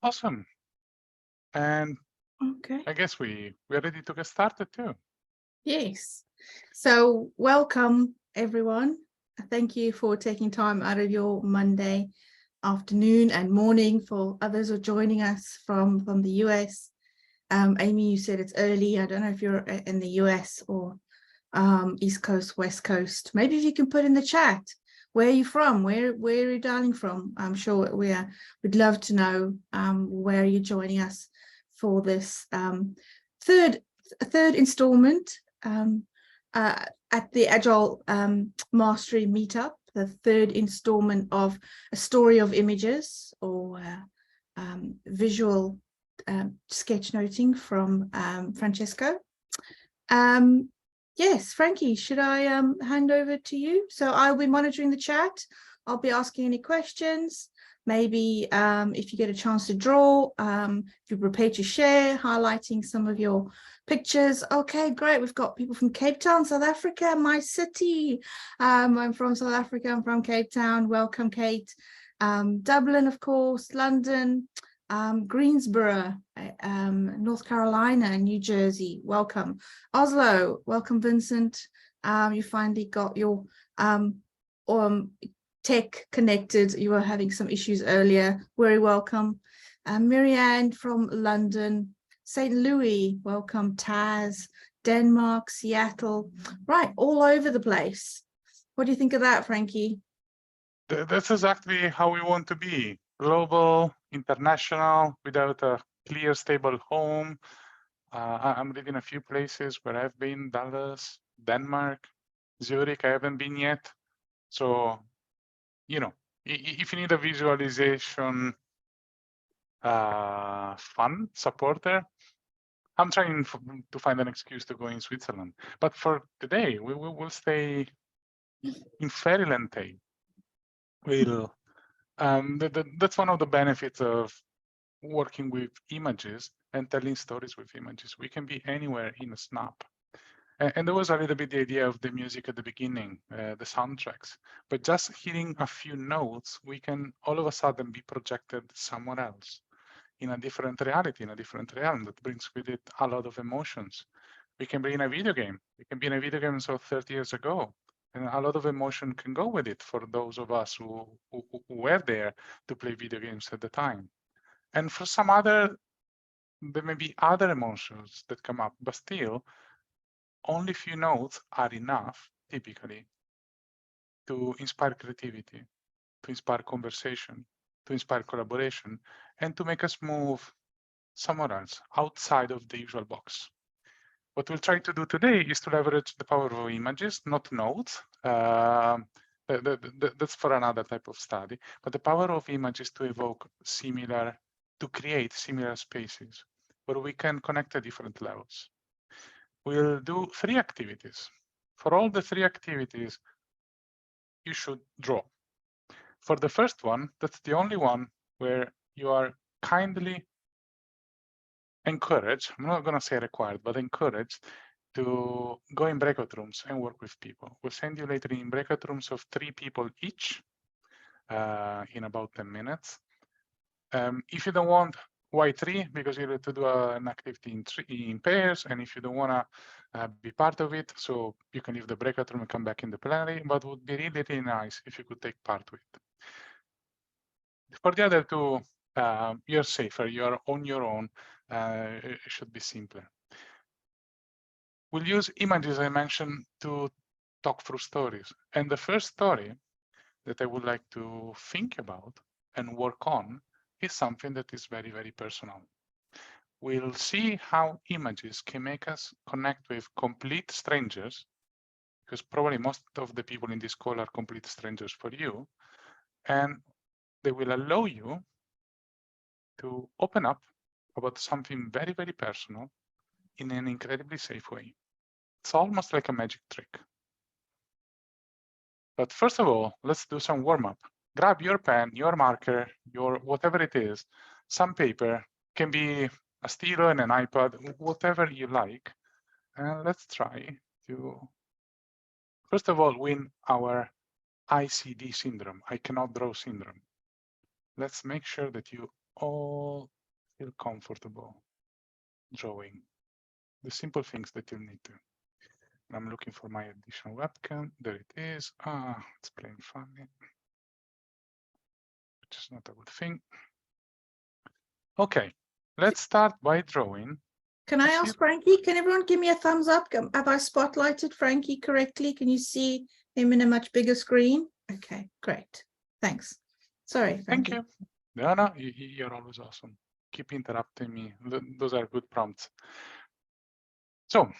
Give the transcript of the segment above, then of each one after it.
Awesome. And Okay. I guess we're ready to get started too. Yes. So welcome everyone. Thank you for taking time out of your Monday afternoon and morning. For others who are joining us from the US. Amy, you said it's early. I don't know if you're in the US or East Coast, West Coast. Maybe if you can put in the chat, where are you from? Where are you dialing from? I'm sure we'd love to know where you're joining us for this third installment at the Agile Mastery Meetup, the third installment of a story of images or visual sketchnoting from Francesco. Yes, Frankie, should I hand over to you? So I'll be monitoring the chat. I'll be asking any questions. Maybe if you get a chance to draw, if you're prepared to share, highlighting some of your pictures. Okay, great. We've got people from Cape Town, South Africa, my city. I'm from South Africa. I'm from Cape Town. Welcome, Kate. Dublin, of course, London. Greensboro, North Carolina, New Jersey, welcome. Oslo, welcome, Vincent. You finally got your tech connected. You were having some issues earlier. Very welcome. Marianne from London, St. Louis, welcome. Taz, Denmark, Seattle, right, all over the place. What do you think of that, Frankie? That's exactly how we want to be. Global, international, without a clear, stable home. I'm reading a few places where I've been: Dallas, Denmark, Zurich. I haven't been yet. So, you know, if you need a visualization fun supporter, I'm trying to find an excuse to go in Switzerland. But for today, we will stay in Fairyland Tale. We'll, that's one of the benefits of working with images and telling stories with images. We can be anywhere in a snap. And there was a little bit the idea of the music at the beginning, the soundtracks. But just hearing a few notes, we can all of a sudden be projected somewhere else, in a different reality, in a different realm that brings with it a lot of emotions. We can be in a video game. We can be in a video game so 30 years ago, and a lot of emotion can go with it for those of us who were there to play video games at the time. And for some other, there may be other emotions that come up, but still, only few notes are enough, typically, to inspire creativity, to inspire conversation, to inspire collaboration, and to make us move somewhere else, outside of the usual box. What we'll try to do today is to leverage the power of images, not notes. That's for another type of study, but the power of images to create similar spaces where we can connect at different levels. We'll do 3 activities. For all the 3 activities, you should draw. For the first one, that's the only one where you are kindly encouraged, I'm not going to say required, but encouraged to go in breakout rooms and work with people. We'll send you later in breakout rooms of 3 people each in about 10 minutes. If you don't want, why 3? Because you need to do an activity in pairs, and if you don't want to be part of it, so you can leave the breakout room and come back in the plenary, but it would be really, really nice if you could take part with it. For the other 2, you're safer, you're on your own, it should be simpler. We'll use images, I mentioned, to talk through stories. And the first story that I would like to think about and work on is something that is very, very personal. We'll see how images can make us connect with complete strangers, because probably most of the people in this call are complete strangers for you, and they will allow you to open up about something very, very personal in an incredibly safe way. It's almost like a magic trick. But first of all, let's do some warm-up. Grab your pen, your marker, your whatever it is, some paper, can be a stilo and an iPad, whatever you like. And let's try to, first of all, win our ICD syndrome, I cannot draw syndrome. Let's make sure that you all feel comfortable drawing the simple things that you need to. I'm looking for my additional webcam. There it is. It's playing funny, which is not a good thing. Okay, let's start by drawing. Can I ask Frankie, can everyone give me a thumbs up? Have I spotlighted Frankie correctly? Can you see him in a much bigger screen? Okay, great. Thanks. Sorry, Frankie. Thank you. No, you're always awesome. Keep interrupting me. Those are good prompts. So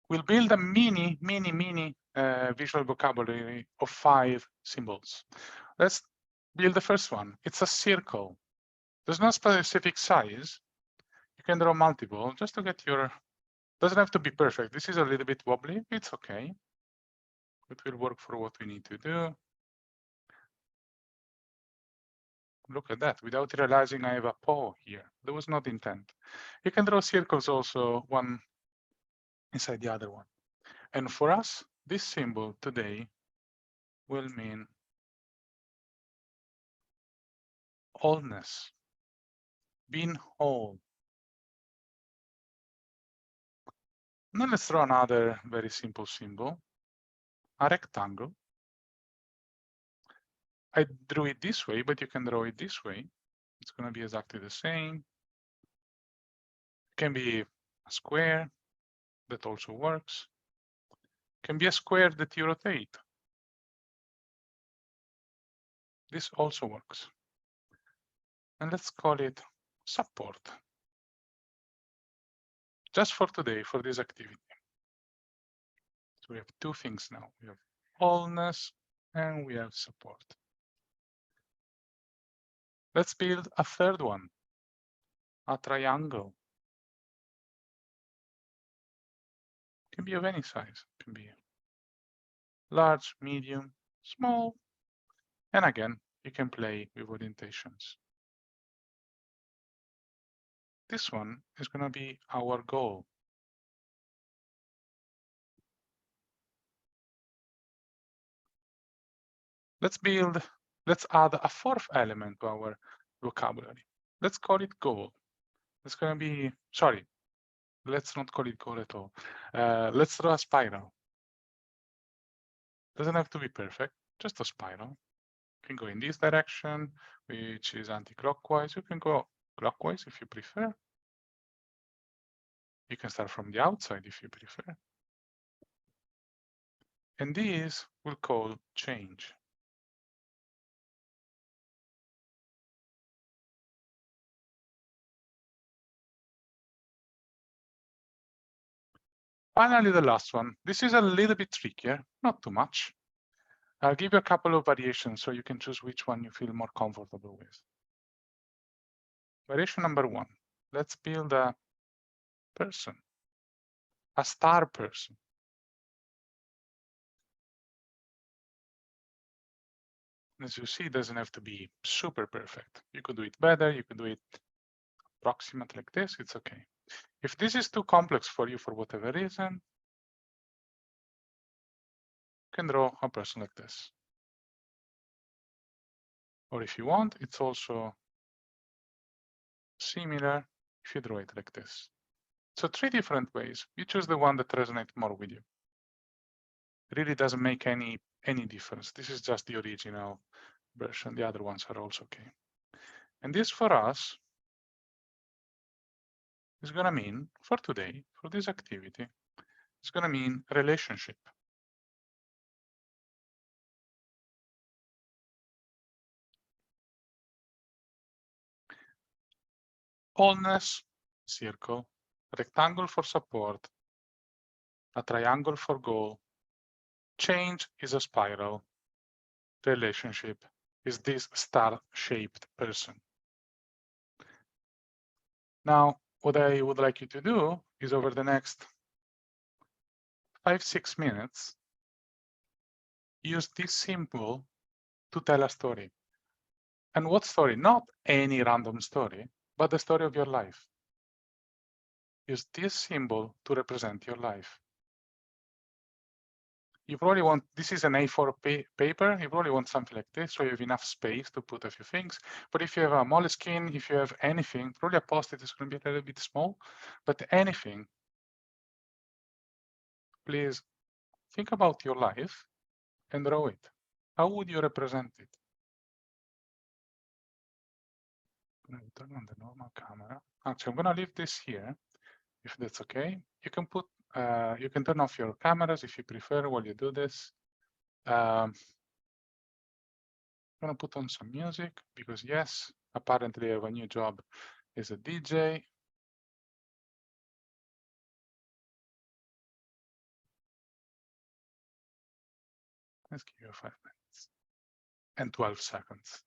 we'll build a mini visual vocabulary of 5 symbols. Let's build the first one. It's a circle. There's no specific size. You can draw multiple just to get your, doesn't have to be perfect. This is a little bit wobbly. It's okay. It will work for what we need to do. Look at that, without realizing I have a paw here. That was not intent. You can draw circles also, one inside the other one. And for us, this symbol today will mean wholeness, being whole. Now let's draw another very simple symbol, a rectangle. I drew it this way, but you can draw it this way. It's going to be exactly the same. It can be a square, that also works. It can be a square that you rotate. This also works. And let's call it support. Just for today, for this activity. So we have 2 things now. We have wholeness and we have support. Let's build a third one, a triangle. It can be of any size. It can be large, medium, small. And again, you can play with orientations. This one is going to be our goal. Let's add a 4th element to our vocabulary. Let's call it goal. It's going to be, sorry, let's not call it goal at all. Let's draw a spiral. Doesn't have to be perfect, just a spiral. You can go in this direction, which is anti-clockwise. You can go clockwise if you prefer. You can start from the outside if you prefer. And this we'll call change. Finally, the last one. This is a little bit trickier, not too much. I'll give you a couple of variations so you can choose which one you feel more comfortable with. Variation number 1. Let's build a person, a star person. As you see, it doesn't have to be super perfect. You could do it better. You could do it approximate like this. It's okay. If this is too complex for you for whatever reason, you can draw a person like this. Or if you want, it's also similar if you draw it like this. So 3 different ways. You choose the one that resonates more with you. It really doesn't make any difference. This is just the original version. The other ones are also okay. And this for us is going to mean, for today, for this activity, it's going to mean relationship. Wholeness, circle, rectangle for support, a triangle for goal, change is a spiral, relationship is this star-shaped person. Now, what I would like you to do is over the next 5-6 minutes, use this symbol to tell a story. And what story? Not any random story, but the story of your life. Use this symbol to represent your life. you probably want, this is an A4 paper, you probably want something like this, so you have enough space to put a few things. But if you have a Moleskine, if you have anything, probably a post-it is going to be a little bit small, but anything, please think about your life and draw it. How would you represent it? I'm going to turn on the normal camera. Actually, I'm going to leave this here, if that's okay. You can put, you can turn off your cameras if you prefer while you do this. I'm going to put on some music because yes, apparently I have a new job as a DJ. Let's give you 5 minutes and 12 seconds.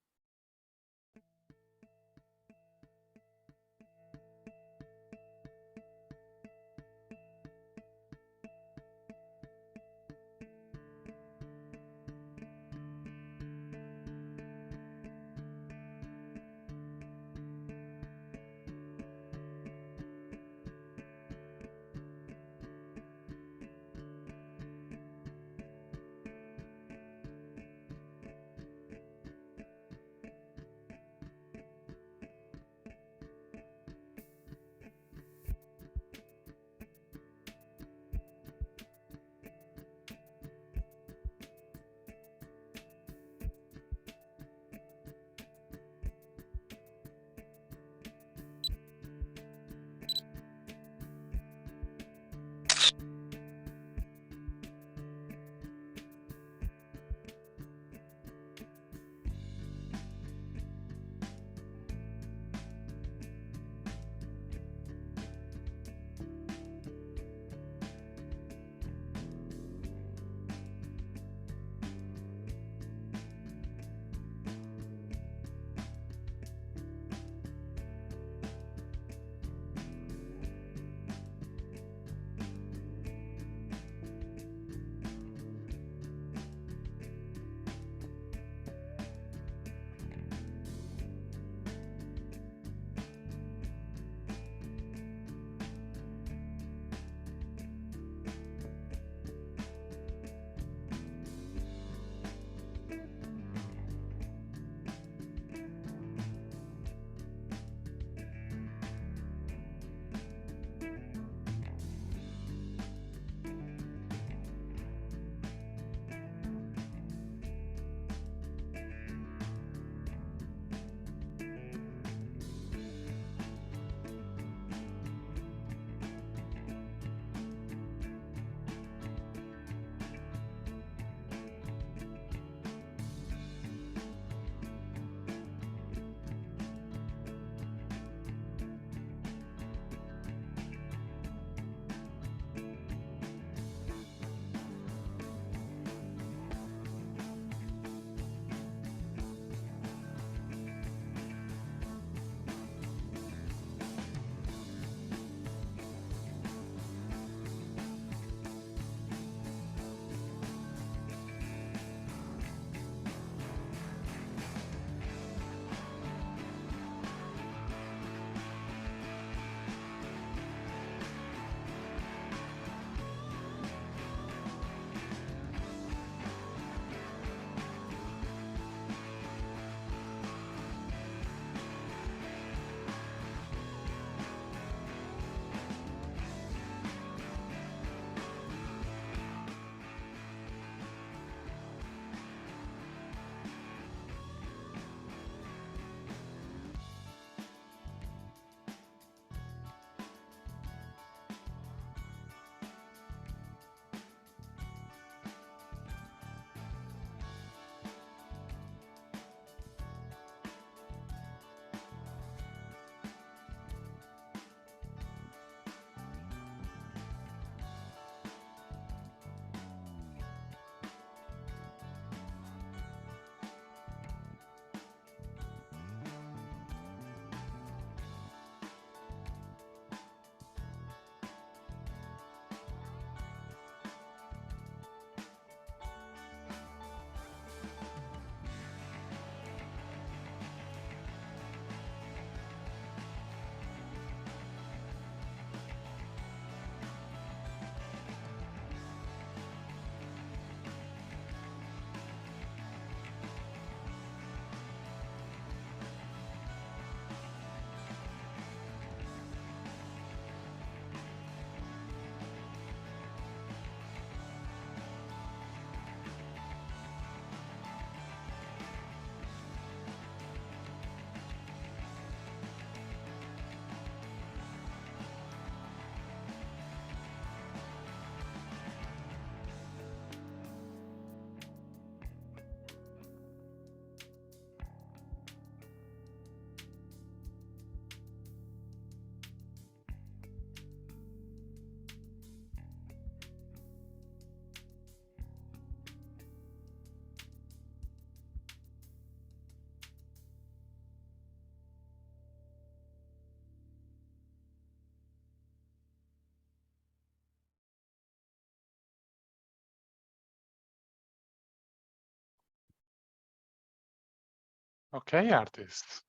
Okay, artists.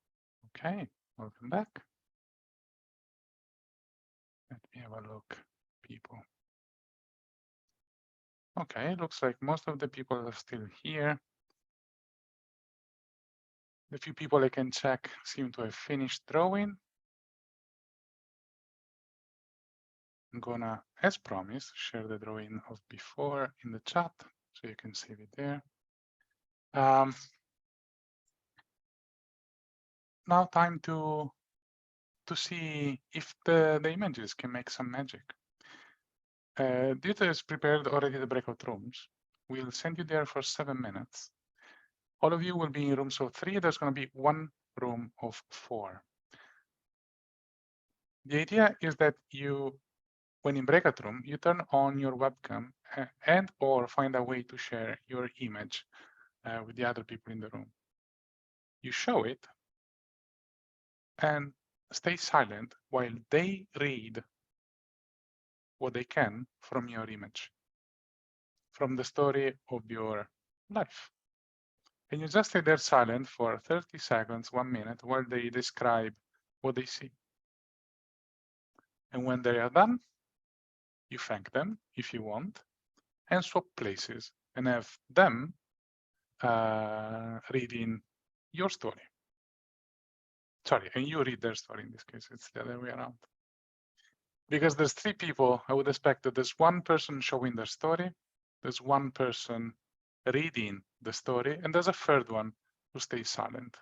Okay, welcome back. Let me have a look, people. Okay, looks like most of the people are still here. The few people I can check seem to have finished drawing. I'm gonna, as promised, share the drawing of before in the chat so you can save it there. Now time to see if the images can make some magic. Deidre has prepared already the breakout rooms. We'll send you there for 7 minutes. All of you will be in rooms of 3. There's going to be 1 room of 4. The idea is that you, when in breakout room, you turn on your webcam and or find a way to share your image with the other people in the room. You show it and stay silent while they read what they can from your image, from the story of your life. And you just stay there silent for 30 seconds, 1 minute, while they describe what they see. And when they are done, you thank them if you want, and swap places and have them reading your story. Sorry, and you read their story. In this case, it's the other way around. Because there's 3 people, I would expect that there's 1 person showing their story, there's 1 person reading the story, and there's a 3rd one who stays silent.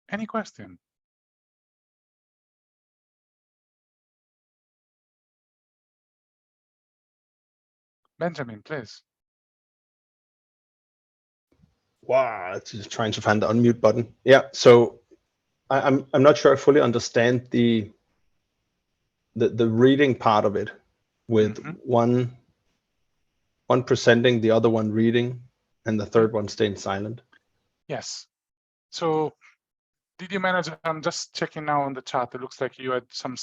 Any question? Benjamin, please. Wow, just trying to find the unmute button. Yeah, so I'm not sure I fully understand the reading part of it, with one presenting, the other one reading, and the 3rd one staying silent. Yes. So did you manage? I'm just checking now on the chat. It looks like you had some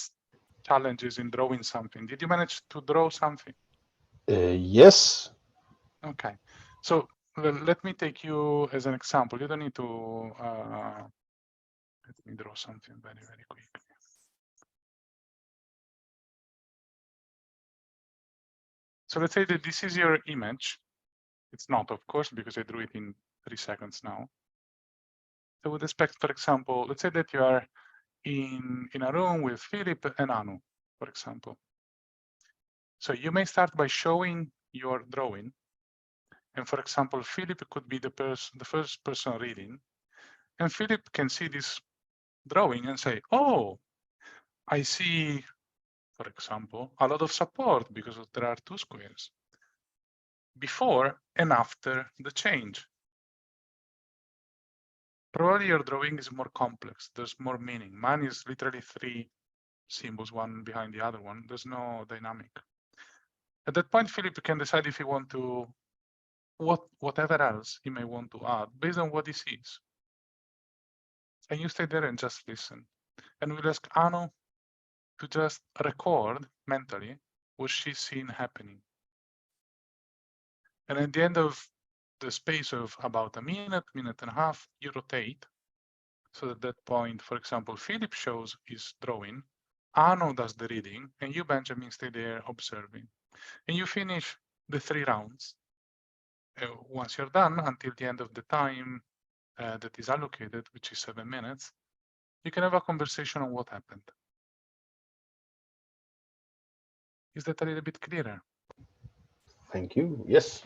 challenges in drawing something. Did you manage to draw something? Yes. Okay. So let me take you as an example. You don't need to. Let me draw something very, very quickly. So let's say that this is your image. It's not, of course, because I drew it in 3 seconds now. So with respect, for example, let's say that you are in a room with Philip and Anu, for example. So you may start by showing your drawing. And for example, Philip could be the first person reading. And Philip can see this drawing and say, oh, I see, for example, a lot of support because there are 2 squares before and after the change. Probably your drawing is more complex. There's more meaning. Mine is literally 3 symbols, one behind the other one. There's no dynamic. At that point, Philip can decide if he wants to, whatever else he may want to add based on what he sees. And you stay there and just listen. And we'll ask Anu to just record mentally what she's seen happening. And at the end of the space of about a minute, minute and a half, you rotate. So at that point, for example, Philip shows his drawing, Anu does the reading, and you, Benjamin, stay there observing. And you finish the 3 rounds. Once you're done, until the end of the time that is allocated, which is 7 minutes, you can have a conversation on what happened. Is that a little bit clearer? Thank you. Yes.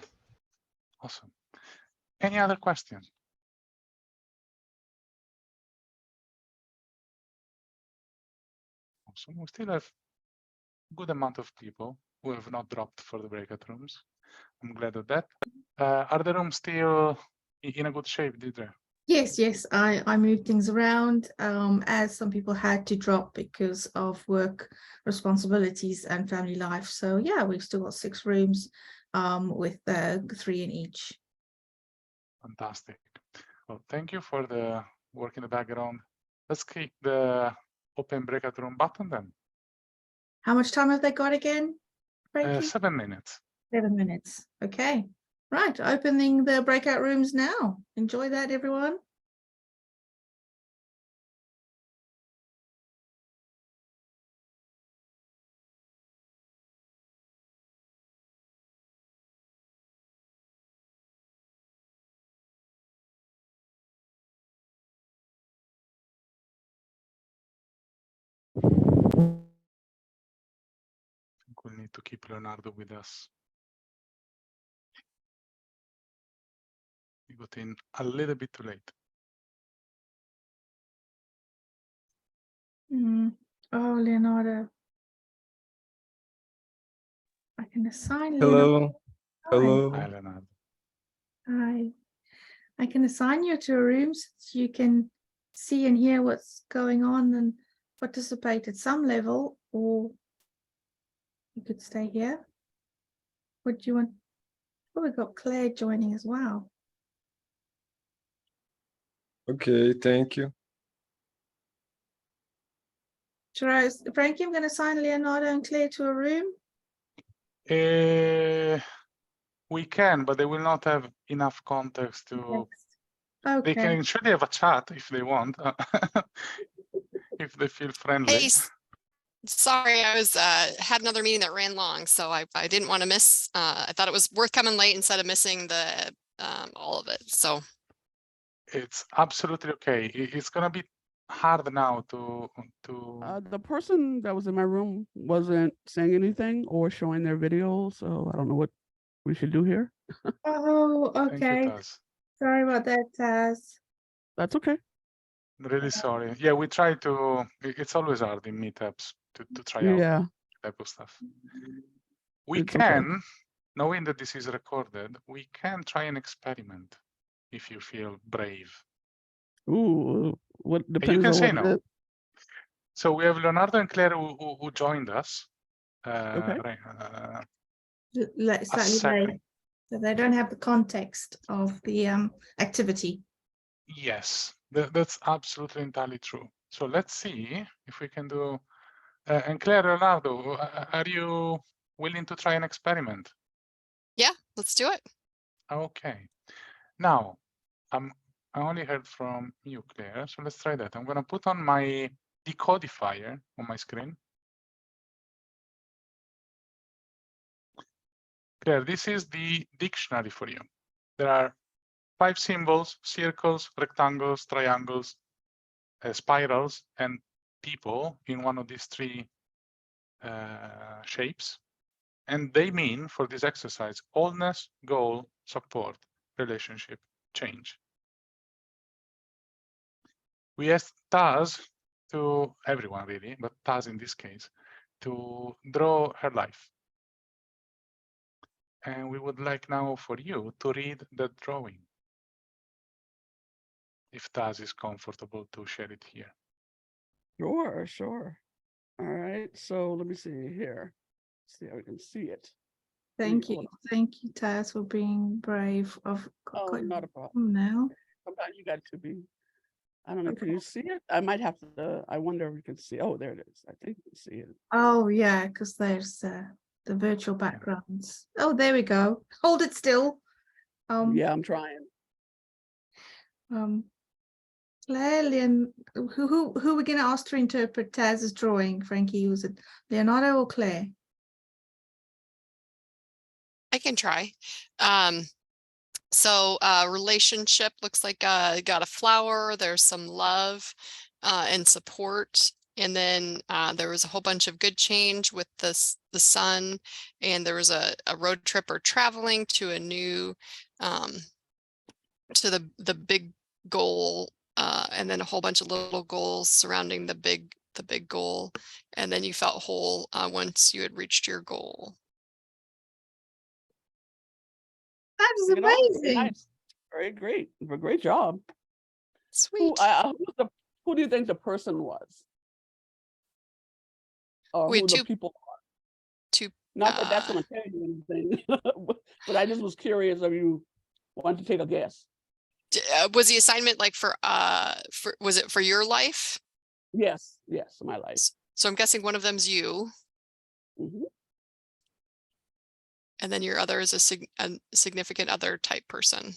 Awesome. Any other questions? Awesome. We still have a good amount of people who have not dropped for the breakout rooms. I'm glad of that. Are the rooms still in a good shape, Deidre? Yes, I moved things around as some people had to drop because of work responsibilities and family life. So yeah, we've still got 6 rooms with 3 in each. Fantastic. Well, thank you for the work in the background. Let's click the open breakout room button then. How much time have they got again, Frankie? 7 minutes. 7 minutes. Okay. Right, opening the breakout rooms now. Enjoy that, everyone. I think we'll need to keep Leonardo with us. He got in a little bit too late. Oh, Leonardo. I can assign Leonardo. Hello. Hello. Hi, Leonardo. Hi. I can assign you to a room so you can see and hear what's going on and participate at some level, or you could stay here. What do you want? Oh, we've got Claire joining as well. Okay, thank you. Frankie, I'm going to assign Leonardo and Claire to a room. We can, but they will not have enough context to. Okay. They can actually have a chat if they want, if they feel friendly. Hey, sorry, I was had another meeting that ran long, so I didn't want to miss. I thought it was worth coming late instead of missing the all of it. So It's absolutely okay. It's gonna be hard now to. The person that was in my room wasn't saying anything or showing their video, so I don't know what we should do here. Oh, Thank you, okay. Taz. Sorry about that, Taz. That's okay. Really sorry. Yeah, we try to. It's always hard in meetups to try out Yeah, type of stuff. We it's okay. can, knowing that this is recorded, we can try an experiment if you feel brave. Ooh, what You depends can on say what no. it is. So we have Leonardo and Claire who joined us. Okay. Right, a Slightly second. late, so they don't have the context of the activity. Yes, that's absolutely entirely true. So let's see if we can do. And Claire, Leonardo, are you willing to try an experiment? yeah, let's do it. Okay. Now, I only heard from you, Claire, so let's try that. I'm going to put on my decodifier on my screen. Claire, this is the dictionary for you. There are 5 symbols: circles, rectangles, triangles, spirals, and people in one of these 3 shapes. And they mean, for this exercise, wholeness, goal, support, relationship, change. We asked Taz to, everyone really, but Taz in this case, to draw her life. And we would like now for you to read that drawing, if Taz is comfortable to share it here. Sure, sure. All right, so let me see here. See how we can see it. Thank Hold you. on. Thank you, Taz, for being brave. Oh, not a problem. Now. Sometimes you got to be. I don't know. Can Okay. you see it? I might have to. I wonder if we can see. Oh, there it is. I think you can see it. Oh, yeah, because there's the virtual backgrounds. Oh, there we go. Hold it still. Yeah, I'm trying. Claire, who we're going to ask to interpret Taz's drawing? Frankie, was it Leonardo or Claire? I can try. So relationship looks like got a flower. There's some love and support. And then there was a whole bunch of good change with the sun. And there was a road trip or traveling to a new, to the big goal. And then a whole bunch of little goals surrounding the big goal. And then you felt whole once you had reached your goal. That is Very amazing. nice. Very great. A great job. Sweet. Who do you think the person was? Or We who had the two- people are? two, Not that that's going to tell you anything, but I just was curious if you wanted to take a guess. Was the assignment like was it for your life? Yes, my life. So I'm guessing one of them's you. Mhm. And then your other is a significant other type person.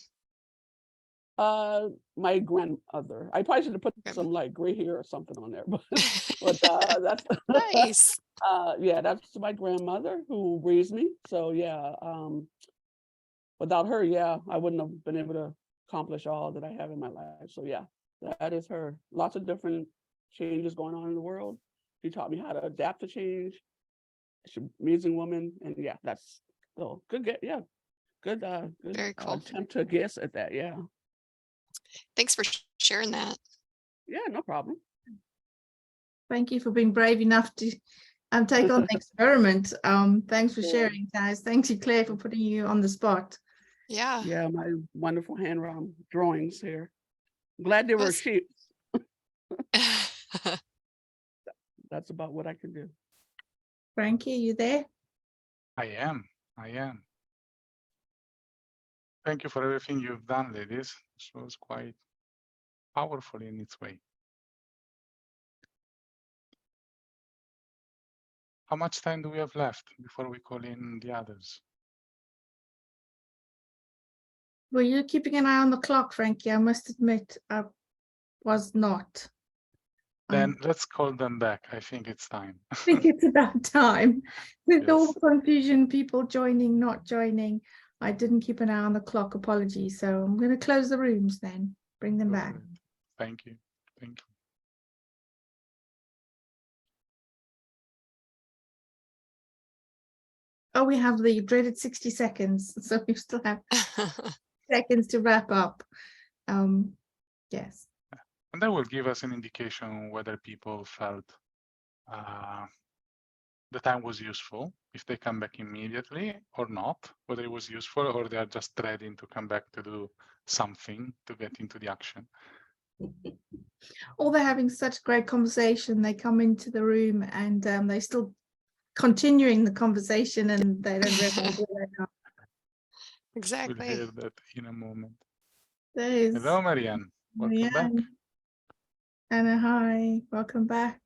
My grandmother. I probably should have put Okay. some like gray hair or something on there, but that's Nice. yeah, that's my grandmother who raised me. So yeah, without her, yeah, I wouldn't have been able to accomplish all that I have in my life. So yeah, that is her. Lots of different changes going on in the world. She taught me how to adapt to change. She's an amazing woman, and yeah, that's so good. Yeah, good. Good Very cool. attempt to guess at that. Yeah. Thanks for sharing that. Yeah, no problem. Thank you for being brave enough to take on the experiment. Thanks for Yeah. sharing, guys. Thanks you, Claire, for putting you on the spot. Yeah. Yeah, my wonderful hand drawings here. Glad they were Was- shapes. That's about what I can do. Frankie, you there? I am. Thank you for everything you've done, ladies. This was quite powerful in its way. How much time do we have left before we call in the others? Were you keeping an eye on the clock, Frankie? I must admit, I was not. Then let's call them back. I think it's time. I think it's about time. With all Yes. the confusion, people joining, not joining, I didn't keep an eye on the clock. Apologies. So I'm going to close the rooms then. Bring them Go back. for it. Thank you. Thank you. Oh, we have the dreaded 60 seconds. So we still have seconds to wrap up. Yes. And that will give us an indication whether people felt the time was useful, if they come back immediately or not, whether it was useful or they are just dreading to come back to do something to get into the action. Or they're having such great conversation, they come into the room and they're still continuing the conversation and they don't realize where they are. Exactly. We'll hear that in a moment. There's Hello, Marianne. Welcome back. Marianne. Anna, hi, welcome back.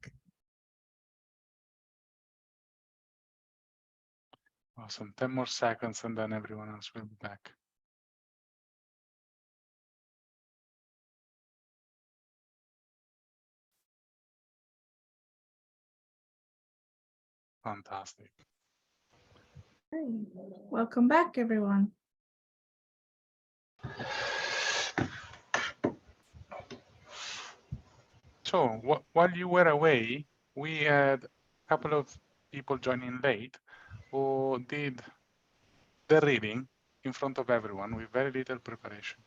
Awesome. 10 more seconds and then everyone else will be back. Fantastic. Hey, welcome back, everyone. So while you were away, we had a couple of people joining late who did the reading in front of everyone with very little preparation.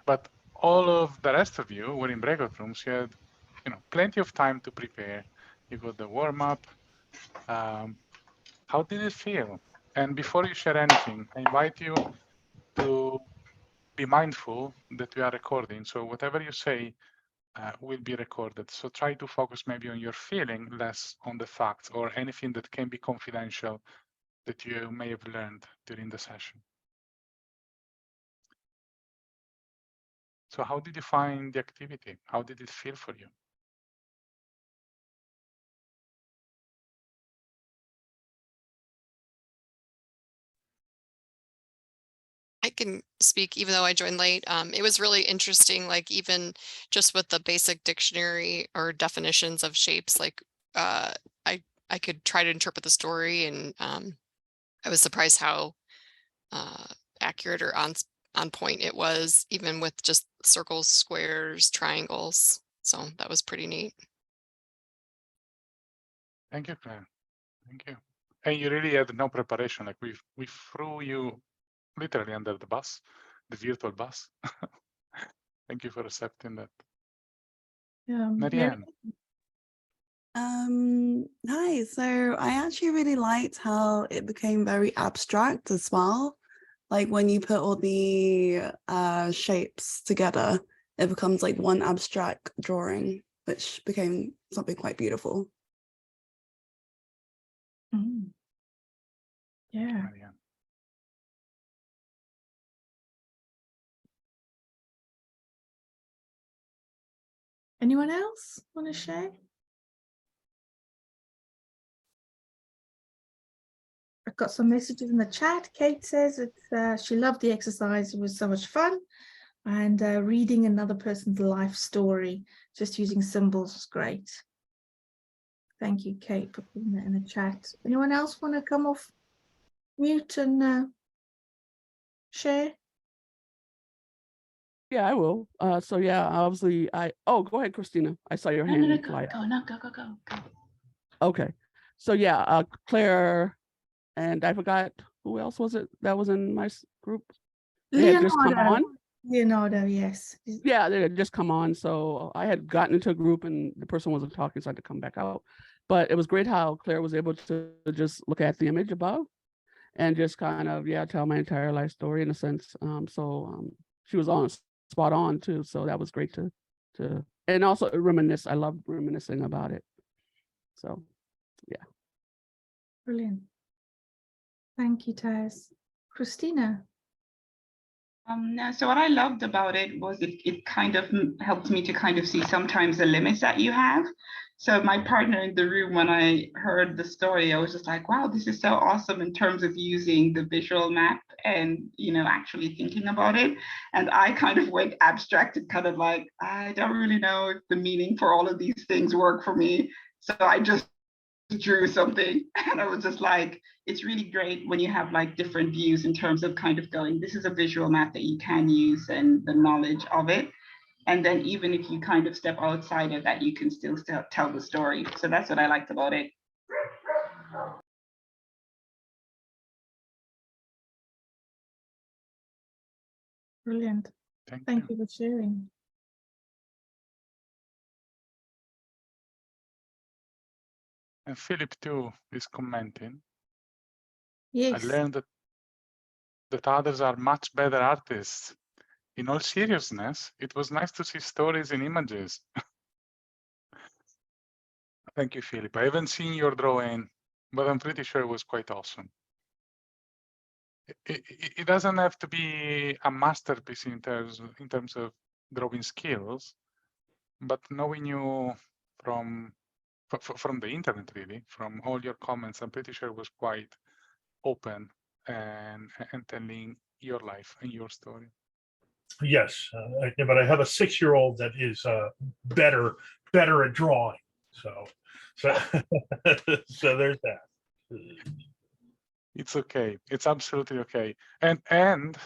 But all of the rest of you were in breakout rooms. You had, plenty of time to prepare. You got the warm up. How did it feel? And before you share anything, I invite you to be mindful that we are recording. So whatever you say will be recorded. So try to focus maybe on your feeling, less on the facts or anything that can be confidential that you may have learned during the session. So how did you find the activity? How did it feel for you? I can speak even though I joined late. It was really interesting, like even just with the basic dictionary or definitions of shapes, like I could try to interpret the story, and I was surprised how accurate or on point it was, even with just circles, squares, triangles. So that was pretty neat. Thank you, Claire. Thank you. And you really had no preparation. Like we threw you literally under the bus, the virtual bus. Thank you for accepting that. Marianne. Hi. So I actually really liked how it became very abstract as well. Like when you put all the shapes together, it becomes like one abstract drawing, which became something quite beautiful. Yeah. Marianne. Anyone else want to share? I've got some messages in the chat. Kate says it's, she loved the exercise. It was so much fun. And reading another person's life story, just using symbols was great. Thank you, Kate, for putting that in the chat. Anyone else want to come off mute and share? Yeah, I will. So yeah, obviously oh, go ahead, Christina. I saw your hand fly up. Go. Okay. So yeah, Claire, and I forgot who else was it that was in my group. They had just come on. Leonardo, yes. Yeah, they had just come on. So I had gotten into a group and the person wasn't talking, so I had to come back out. But it was great how Claire was able to just look at the image above and just kind of, yeah, tell my entire life story in a sense. She was on spot on too. So that was great to and also reminisce. I love reminiscing about it. So yeah. Brilliant. Thank you, Taz. Christina. So what I loved about it was it kind of helped me to kind of see sometimes the limits that you have. So my partner in the room, when I heard the story, I was just like, wow, this is so awesome in terms of using the visual map and, you know, actually thinking about it. And I kind of went abstract and kind of like, I don't really know if the meaning for all of these things work for me. So I just drew something and I was just like, it's really great when you have like different views in terms of kind of going, this is a visual map that you can use and the knowledge of it. And then even if you kind of step outside of that, you can still tell the story. So that's what I liked about it. Brilliant. Thank you for sharing. And Philip too is commenting. Yes. I learned that others are much better artists. In all seriousness, it was nice to see stories in images. Thank you, Philip. I haven't seen your drawing, but I'm pretty sure it was quite awesome. It doesn't have to be a masterpiece in terms of drawing skills, but knowing you from the internet, really, from all your comments, I'm pretty sure it was quite open and telling your life and your story. Yes, but I have a 6-year-old that is better at drawing. So so there's that. It's okay. It's absolutely okay. And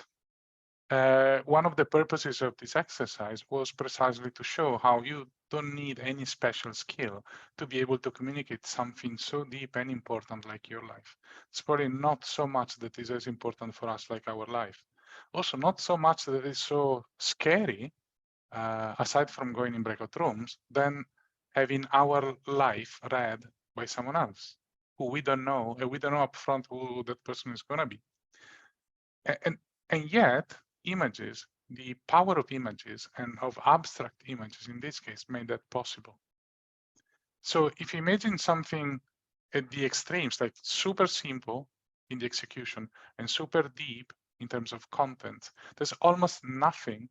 one of the purposes of this exercise was precisely to show how you don't need any special skill to be able to communicate something so deep and important like your life. It's probably not so much that is as important for us like our life. Also, not so much that is so scary, aside from going in breakout rooms, than having our life read by someone else who we don't know, and we don't know upfront who that person is going to be. And yet, images, the power of images and of abstract images in this case made that possible. So if you imagine something at the extremes, like super simple in the execution and super deep in terms of content, there's almost nothing,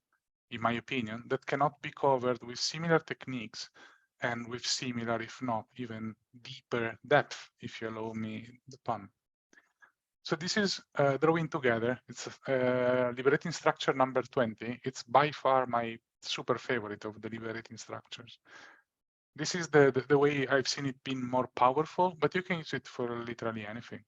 in my opinion, that cannot be covered with similar techniques and with similar, if not even deeper depth, if you allow me the pun. So this is drawing together. It's liberating structure number 20. It's by far my super favorite of the liberating structures. This is the way I've seen it being more powerful, but you can use it for literally anything.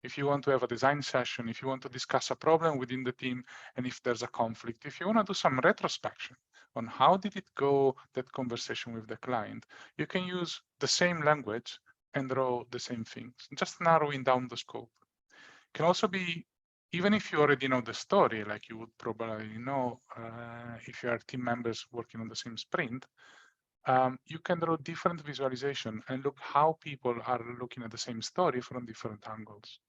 If you want to have a design session, if you want to discuss a problem within the team, and if there's a conflict, if you want to do some retrospection on how did it go, that conversation with the client, you can use the same language and draw the same things, just narrowing down the scope. Can also be, even if you already know the story, like you would probably know if you are team members working on the same sprint, you can draw different visualization and look how people are looking at the same story from different angles.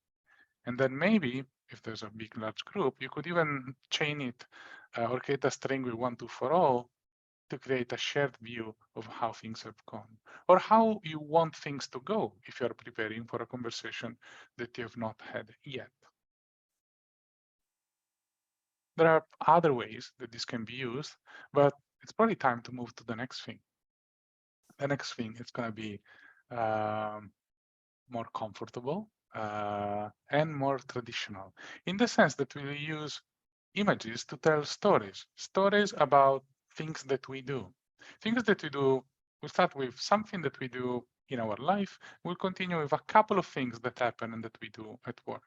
And then maybe, if there's a big, large group, you could even chain it or create a string with 1, 2, 4, all to create a shared view of how things have gone, or how you want things to go if you are preparing for a conversation that you have not had yet. There are other ways that this can be used, but it's probably time to move to the next thing. The next thing is going to be more comfortable. and more traditional, in the sense that we use images to tell stories about things that we do. Things that we do, we start with something that we do in our life. We'll continue with a couple of things that happen and that we do at work.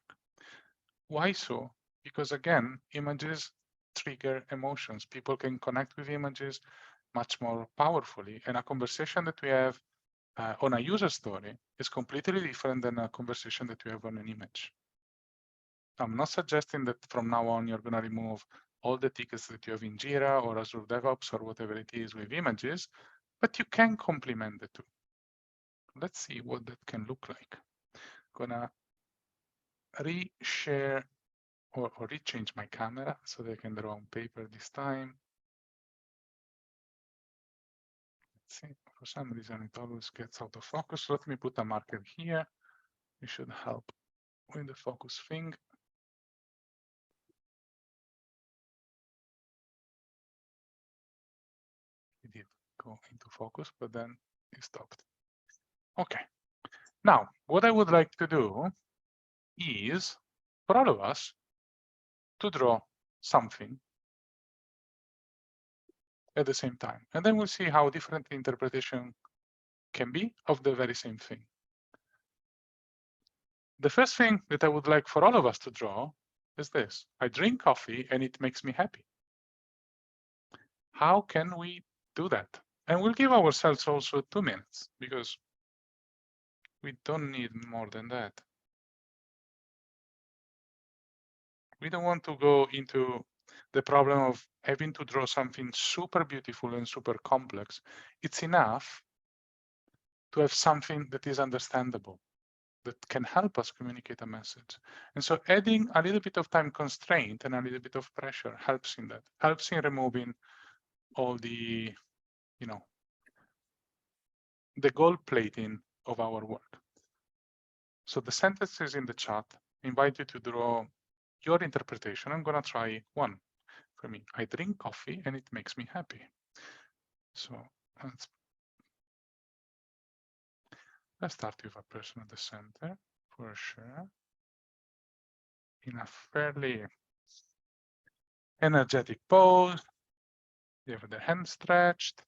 Why so? Because again, images trigger emotions. People can connect with images much more powerfully. And a conversation that we have on a user story is completely different than a conversation that we have on an image. I'm not suggesting that from now on you're going to remove all the tickets that you have in Jira or Azure DevOps or whatever it is with images, but you can complement the two. Let's see what that can look like. Gonna reshare or rechange my camera so that I can draw on paper this time. Let's see, for some reason it always gets out of focus. Let me put a marker here. It should help with the focus thing. It did go into focus, but then it stopped. Okay. Now, what I would like to do is for all of us to draw something at the same time. And then we'll see how different the interpretation can be of the very same thing. The first thing that I would like for all of us to draw is this. I drink coffee and it makes me happy. How can we do that? And we'll give ourselves also 2 minutes because we don't need more than that. We don't want to go into the problem of having to draw something super beautiful and super complex. It's enough to have something that is understandable, that can help us communicate a message. And so adding a little bit of time constraint and a little bit of pressure helps in that, helps in removing all the, the gold plating of our work. So the sentences in the chat invite you to draw your interpretation. I'm gonna try one for me. I drink coffee and it makes me happy. So let's start with a person at the center for sure. In a fairly energetic pose. They have their hands stretched.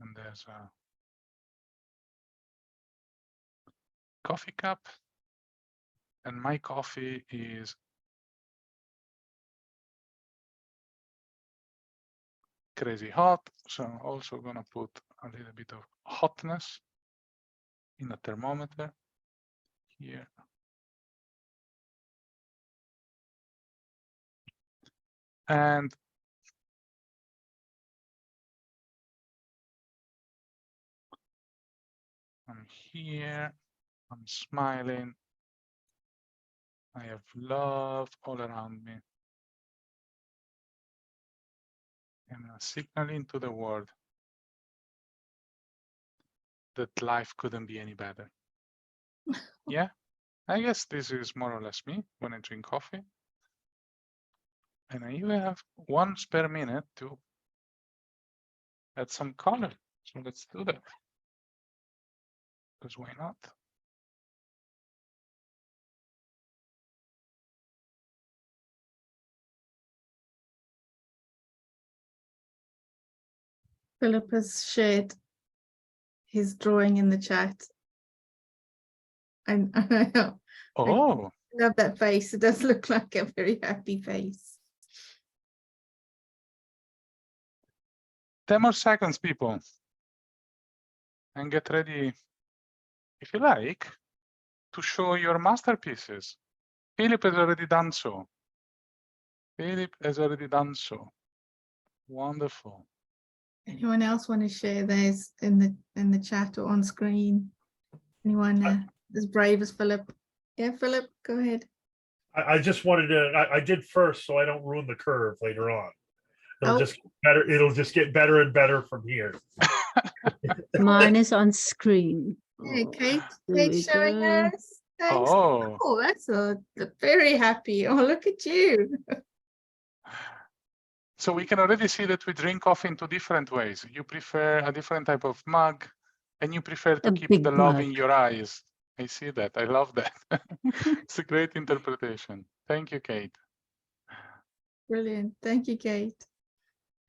And there's a coffee cup. And my coffee is crazy hot. So I'm also gonna put a little bit of hotness in the thermometer here. And I'm here, I'm smiling. I have love all around me. And I'm signaling to the world that life couldn't be any better. Yeah, I guess this is more or less me when I drink coffee. And I even have 1 spare minute to add some color. So let's do that. Because why not? Philip has shared his drawing in the chat. And I Oh, love that face. It does look like a very happy face. 10 more seconds, people. And get ready, if you like, to show your masterpieces. Philip has already done so. Philip has already done so. Wonderful. Anyone else want to share theirs in the chat or on screen? Anyone as brave as Philip? Yeah, Philip, go ahead. I just wanted to, I did first so I don't ruin the curve later on. It'll Oh. just get better. It'll just get better and better from here. Mine is on screen. Hey, Kate, There we Kate's showing go. hers. Thanks. Oh, Oh, that's very happy. Oh, look at you. so we can already see that we drink coffee in 2 different ways. You prefer a different type of mug, And you prefer to A keep big the love in mug. your eyes. I see that. I love that. It's a great interpretation. Thank you, Kate. Brilliant. Thank you, Kate.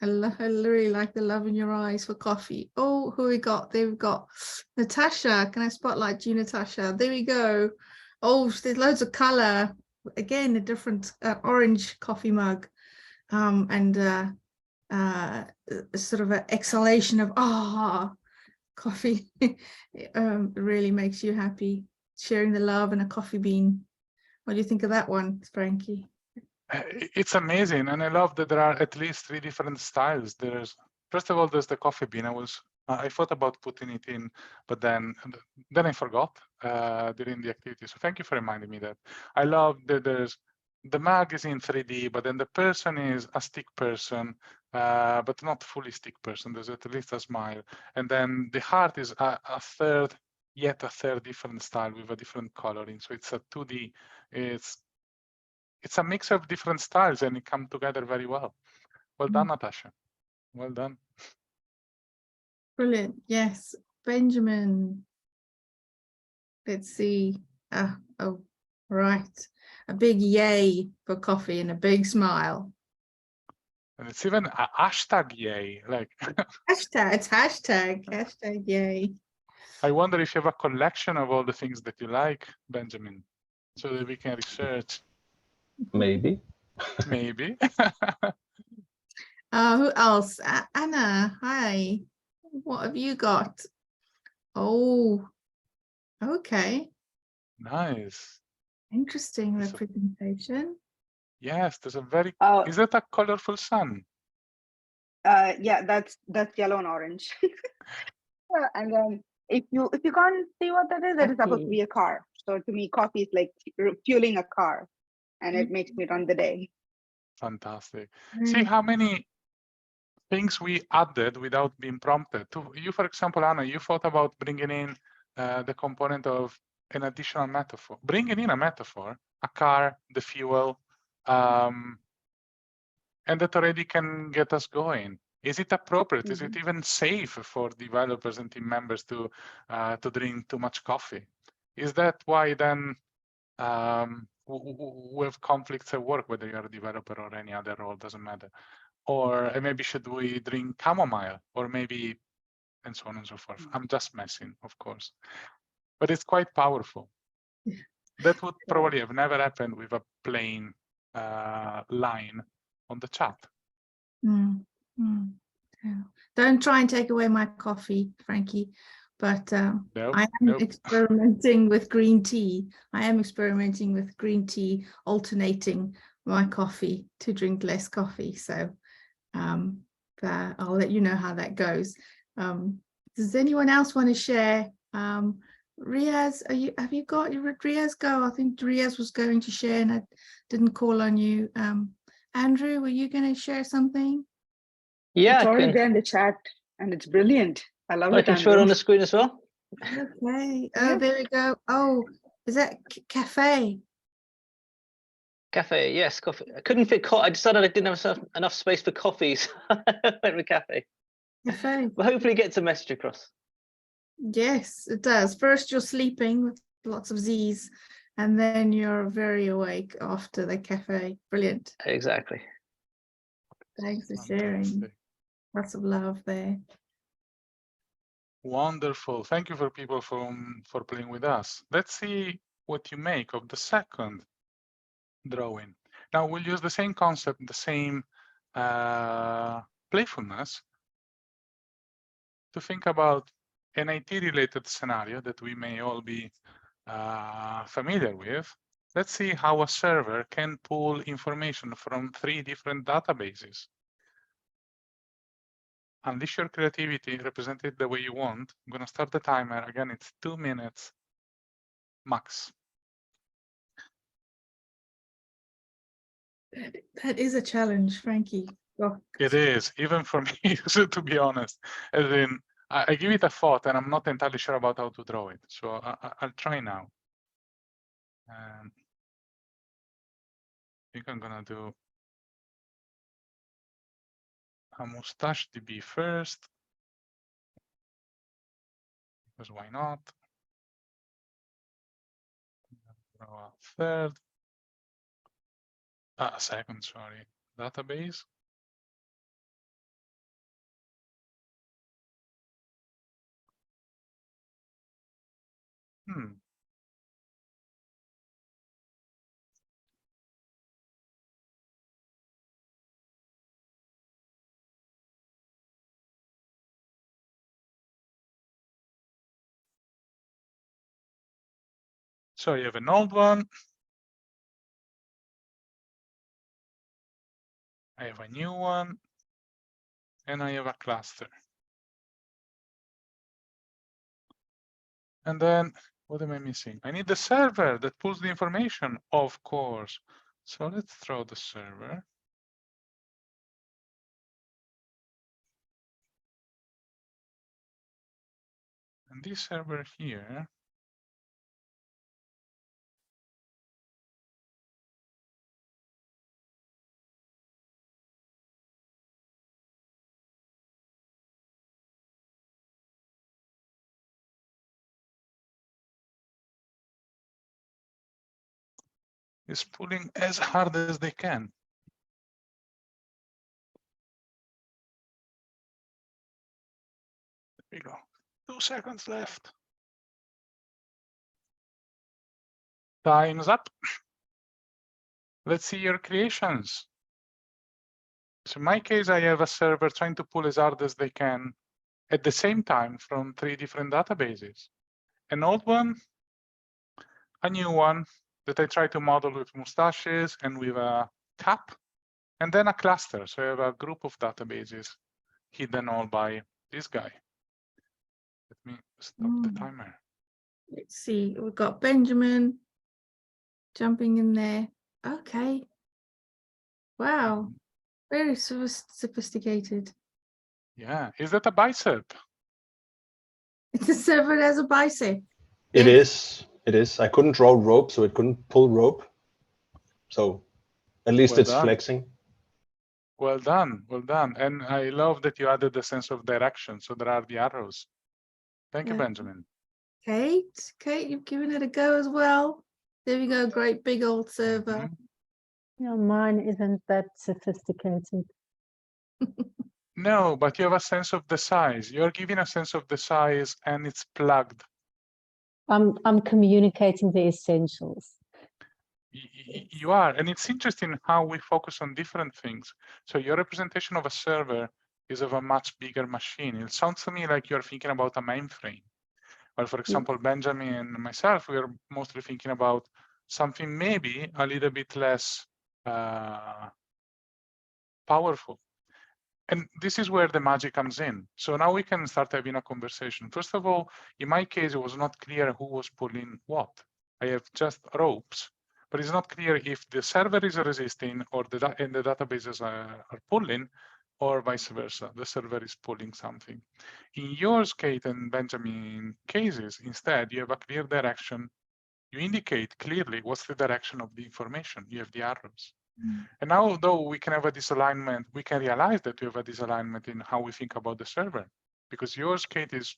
I really like the love in your eyes for coffee. Oh, who we got? There we've got Natasha. Can I spotlight you, Natasha? There we go. Oh, there's loads of color. Again, a different orange coffee mug. And sort of an exhalation of coffee. Really makes you happy. Sharing the love and a coffee bean. What do you think of that one, Frankie? It's amazing, and I love that there are at least 3 different styles. First of all, there's the coffee bean. I thought about putting it in, but then I forgot during the activity. So thank you for reminding me that. I love that the mug is in 3D, but then the person is a stick person, but not fully stick person. There's at least a smile, and then the heart is yet a third different style with a different coloring. So it's a 2D. It's a mix of different styles, and it come together very well. Well done, Natasha. Well done. Brilliant. Yes, Benjamin. Let's see. Oh, right. A big yay for coffee and a big smile. And it's even a hashtag yay. Like Hashtag yay. I wonder if you have a collection of all the things that you like, Benjamin, so that we can research. Maybe. Maybe. Who else? Anna, hi. What have you got? Oh, okay. Nice. Interesting representation. Yes, there's a very. Oh, Is that a colorful sun? yeah, that's yellow and orange. And then if you can't see what that is supposed to be a car. So to me, coffee is like fueling a car, and it makes me run the day. Fantastic. See how many things we added without being prompted. To you, for example, Anna, you thought about bringing in the component of an additional metaphor. Bringing in a metaphor, a car, the fuel, and that already can get us going. Is it appropriate? Is it even safe for developers and team members to drink too much coffee? Is that why then we have conflicts at work, whether you're a developer or any other role, doesn't matter? Or maybe should we drink chamomile, or maybe, and so on and so forth. I'm just messing, of course, but it's quite powerful. That would probably have never happened with a plain line on the chat. Don't try and take away my coffee, Frankie, but Nope, I am experimenting with green tea. I am experimenting with green tea, alternating my coffee to drink less coffee. So I'll let you know how that goes. Does anyone else want to share? Riaz, have you got Riaz go? I think Riaz was going to share and I didn't call on you. Andrew, were you going to share something? Yeah, it's already there in the chat, and it's brilliant. I love it. I can show it on the screen as well. Okay. Oh, there we go. Oh, is that cafe? Cafe, yes, coffee. I couldn't fit. I decided I didn't have enough space for coffees. I went with cafe. Cafe. But hopefully, it gets a message across. Yes, it does. First, you're sleeping with lots of Z's, and then you're very awake after the cafe. Brilliant. Exactly. Thanks for sharing. Lots of love there. Wonderful. Thank you for people for playing with us. Let's see what you make of the second drawing. Now we'll use the same concept, the same playfulness to think about an IT-related scenario that we may all be familiar with. Let's see how a server can pull information from 3 different databases. Unleash your creativity, represent it the way you want. I'm going to start the timer. Again, it's 2 minutes max. That is a challenge, Frankie. Oh. It is, even for me, to be honest. As in, I give it a thought and I'm not entirely sure about how to draw it. So I'll try now. I think I'm going to do a mustache DB first. because why not? A third, a second, sorry, database. So you have an old one. I have a new one. And I have a cluster. And then what am I missing? I need the server that pulls the information, of course. So let's throw the server. And this server here is pulling as hard as they can. There we go. 2 seconds left. Time's up. Let's see your creations. So in my case, I have a server trying to pull as hard as they can at the same time from 3 different databases. An old one, a new one that I try to model with mustaches and with a cap, and then a cluster. So I have a group of databases hidden all by this guy. Let me stop the timer. Let's see, we've got Benjamin jumping in there. Okay. Wow, very sophisticated. Yeah, is that a bicep? It's a server that has a bicep. It is. It is. I couldn't draw rope, so it couldn't pull rope. So at least Well it's done. flexing. Well done, well done. And I love that you added the sense of direction. So there are the arrows. Thank you, Benjamin. Kate, you've given it a go as well. There we go, great big old server. Yeah, mine isn't that sophisticated. No, but you have a sense of the size. You're giving a sense of the size and it's plugged. I'm communicating the essentials. You are, and it's interesting how we focus on different things. So your representation of a server is of a much bigger machine. It sounds to me like you're thinking about a mainframe. Well, for example, Benjamin and myself, we are mostly thinking about something maybe a little bit less powerful. And this is where the magic comes in. So now we can start having a conversation. First of all, in my case, it was not clear who was pulling what. I have just ropes, but it's not clear if the server is resisting or the databases are pulling, or vice versa. The server is pulling something. In yours, Kate and Benjamin cases, instead, you have a clear direction. You indicate clearly what's the direction of the information. You have the arrows. And now, though we can have a disalignment, we can realize that we have a disalignment in how we think about the server, because yours, Kate, is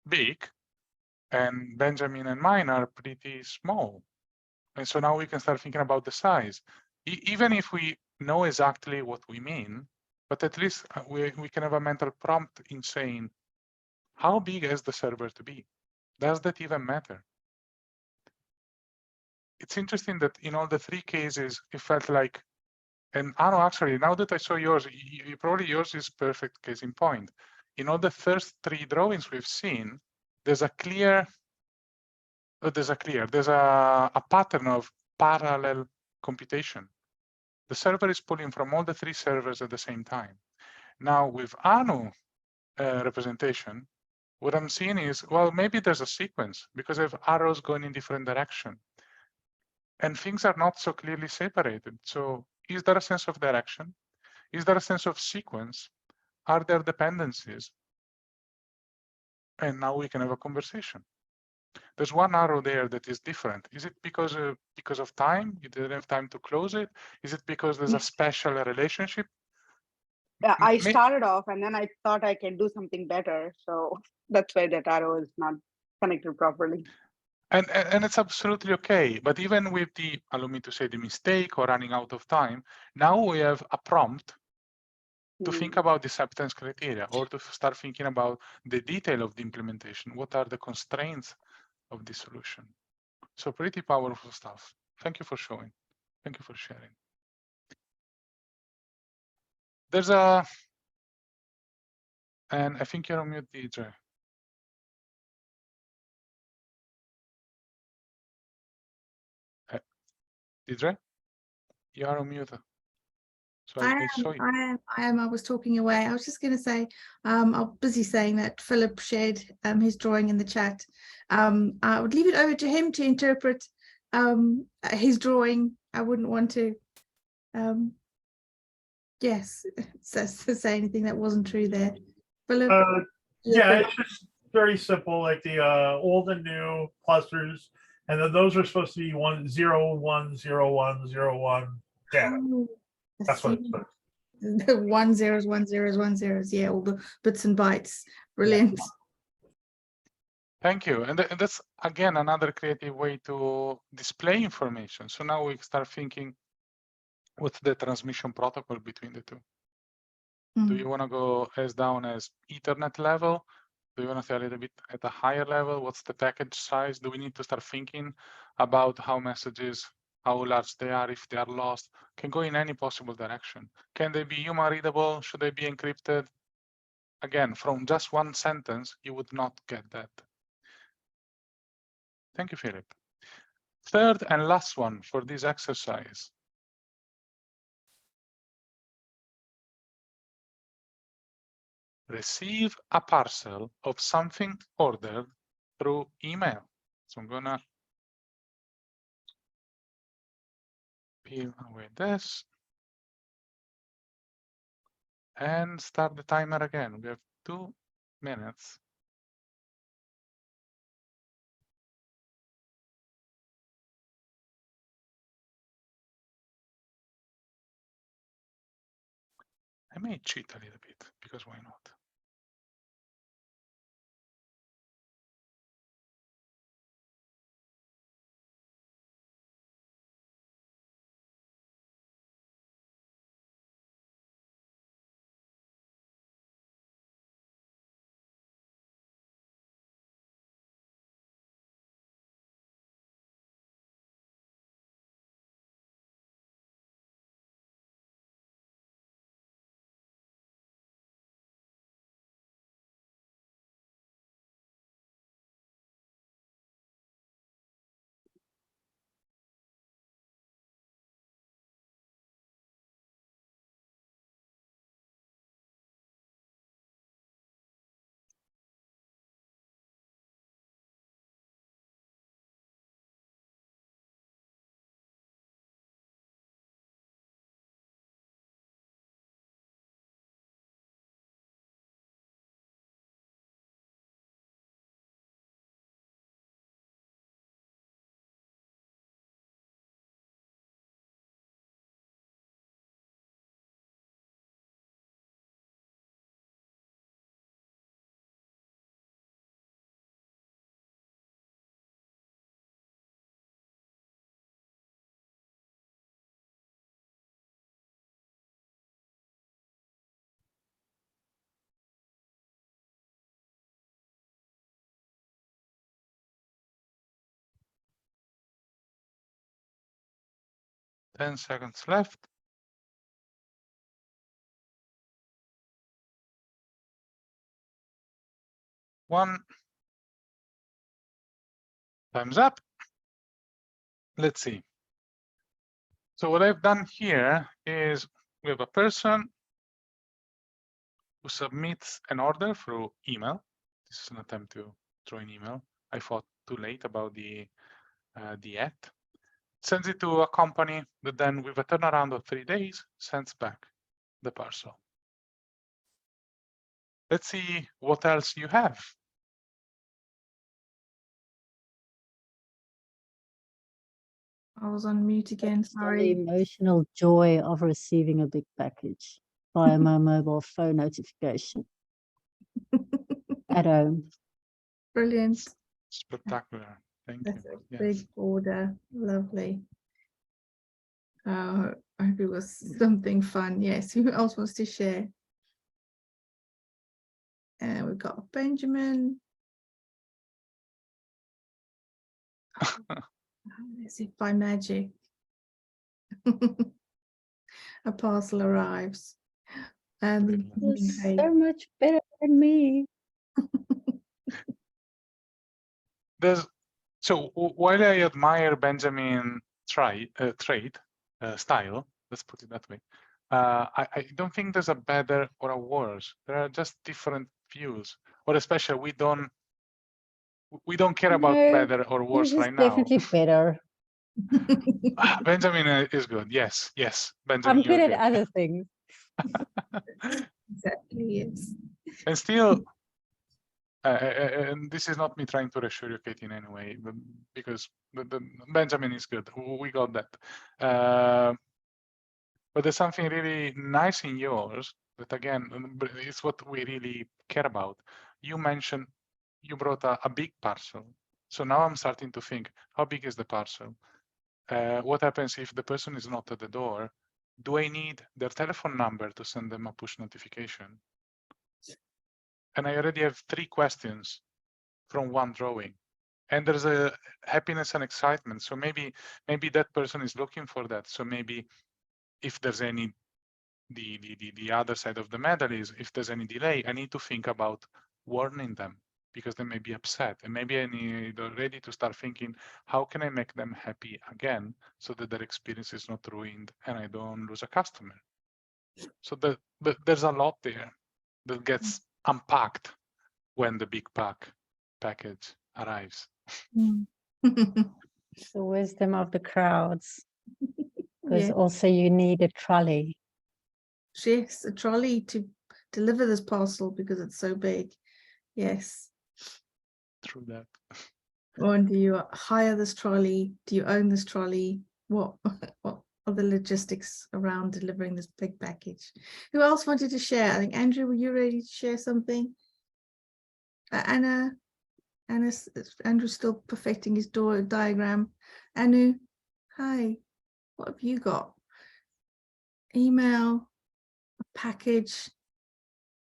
big, and Benjamin and mine are pretty small. And so now we can start thinking about the size. Even if we know exactly what we mean, but at least we can have a mental prompt in saying, how big is the server to be? Does that even matter? It's interesting that in all the 3 cases, it felt like, and Anu, actually, now that I saw yours, probably yours is perfect case in point. In all the first 3 drawings we've seen, there's a pattern of parallel computation. The server is pulling from all the 3 servers at the same time. Now with Anu representation, what I'm seeing is, well, maybe there's a sequence because I have arrows going in different direction. And things are not so clearly separated. So is there a sense of direction? Is there a sense of sequence? Are there dependencies? And now we can have a conversation. There's one arrow there that is different. Is it because of time? You didn't have time to close it? Is it because there's a special relationship? I started off and then I thought I can do something better. So that's why that arrow is not connected properly. And it's absolutely okay. But even with the, allow me to say, the mistake or running out of time, now we have a prompt to think about the acceptance criteria or to start thinking about the detail of the implementation. What are the constraints of the solution? So pretty powerful stuff. Thank you for showing. Thank you for sharing. There's a, and I think you're on mute, Deidre. Deidre, you are on mute. So I saw you. I am. I was talking away. I was just going to say, I'm busy saying that Philip shared his drawing in the chat. I would leave it over to him to interpret his drawing. I wouldn't want to, yes, say anything that wasn't true there. Philip? Yeah, it's just very simple, like the old and new clusters, and then those are supposed to be 1 0 1 0 1 0 1 data. Oh, That's what it's supposed to. The 1 zeros, 1 zeros, 1 zeros. Yeah, all the bits and bytes. Brilliant. Thank you. And that's, again, another creative way to display information. So now we start thinking, what's the transmission protocol between the two? Do you want to go as down as Ethernet level? Do you want to say a little bit at a higher level? What's the package size? Do we need to start thinking about how messages, how large they are, if they are lost? Can go in any possible direction. Can they be human readable? Should they be encrypted? Again, from just one sentence, you would not get that. Thank you, Philip. Third and last one for this exercise. Receive a parcel of something ordered through email. So I'm gonna peel away this and start the timer again. We have 2 minutes. I may cheat a little bit because why not? Ten seconds left. One. Time's up. Let's see. So what I've done here is we have a person who submits an order through email. This is an attempt to draw an email. I thought too late about the act. Sends it to a company that then, with a turnaround of 3 days, sends back the parcel. Let's see what else you have. I was on mute again, The sorry. emotional joy of receiving a big package. via my mobile phone notification at home. Brilliant. Spectacular. Thank That's you. a Yes. big order. Lovely. I hope it was something fun. Yes. Who else wants to share? And we've got Benjamin. Let's see if by magic a parcel arrives. And You're so much better than me. So while I admire Benjamin trait, style, let's put it that way, I don't think there's a better or a worse. There are just different views, or especially we don't care about No, better or worse this is right now. definitely better. Benjamin is good. Yes, Benjamin. I'm good you're at other things. Exactly, yes. And still, and this is not me trying to reassure you, Katie, in any way, because the Benjamin is good. We got that. But there's something really nice in yours that, again, it's what we really care about. You mentioned you brought a big parcel. So now I'm starting to think, how big is the parcel? What happens if the person is not at the door? Do I need their telephone number to send them a push notification? And I already have 3 questions from one drawing. And there's a happiness and excitement. So maybe that person is looking for that. So maybe if there's any, the other side of the medal is if there's any delay, I need to think about warning them because they may be upset. And maybe I need already to start thinking, how can I make them happy again so that their experience is not ruined and I don't lose a customer? So there's a lot there that gets unpacked when the big package arrives. The wisdom of the crowds. Because Yeah. also you need a trolley. Yes, a trolley to deliver this parcel because it's so big. Yes. True that. Or do you hire this trolley? Do you own this trolley? What are the logistics around delivering this big package? Who else wanted to share? I think Andrew, were you ready to share something? Andrew's still perfecting his door diagram. Anu, hi. What have you got? Email, a package.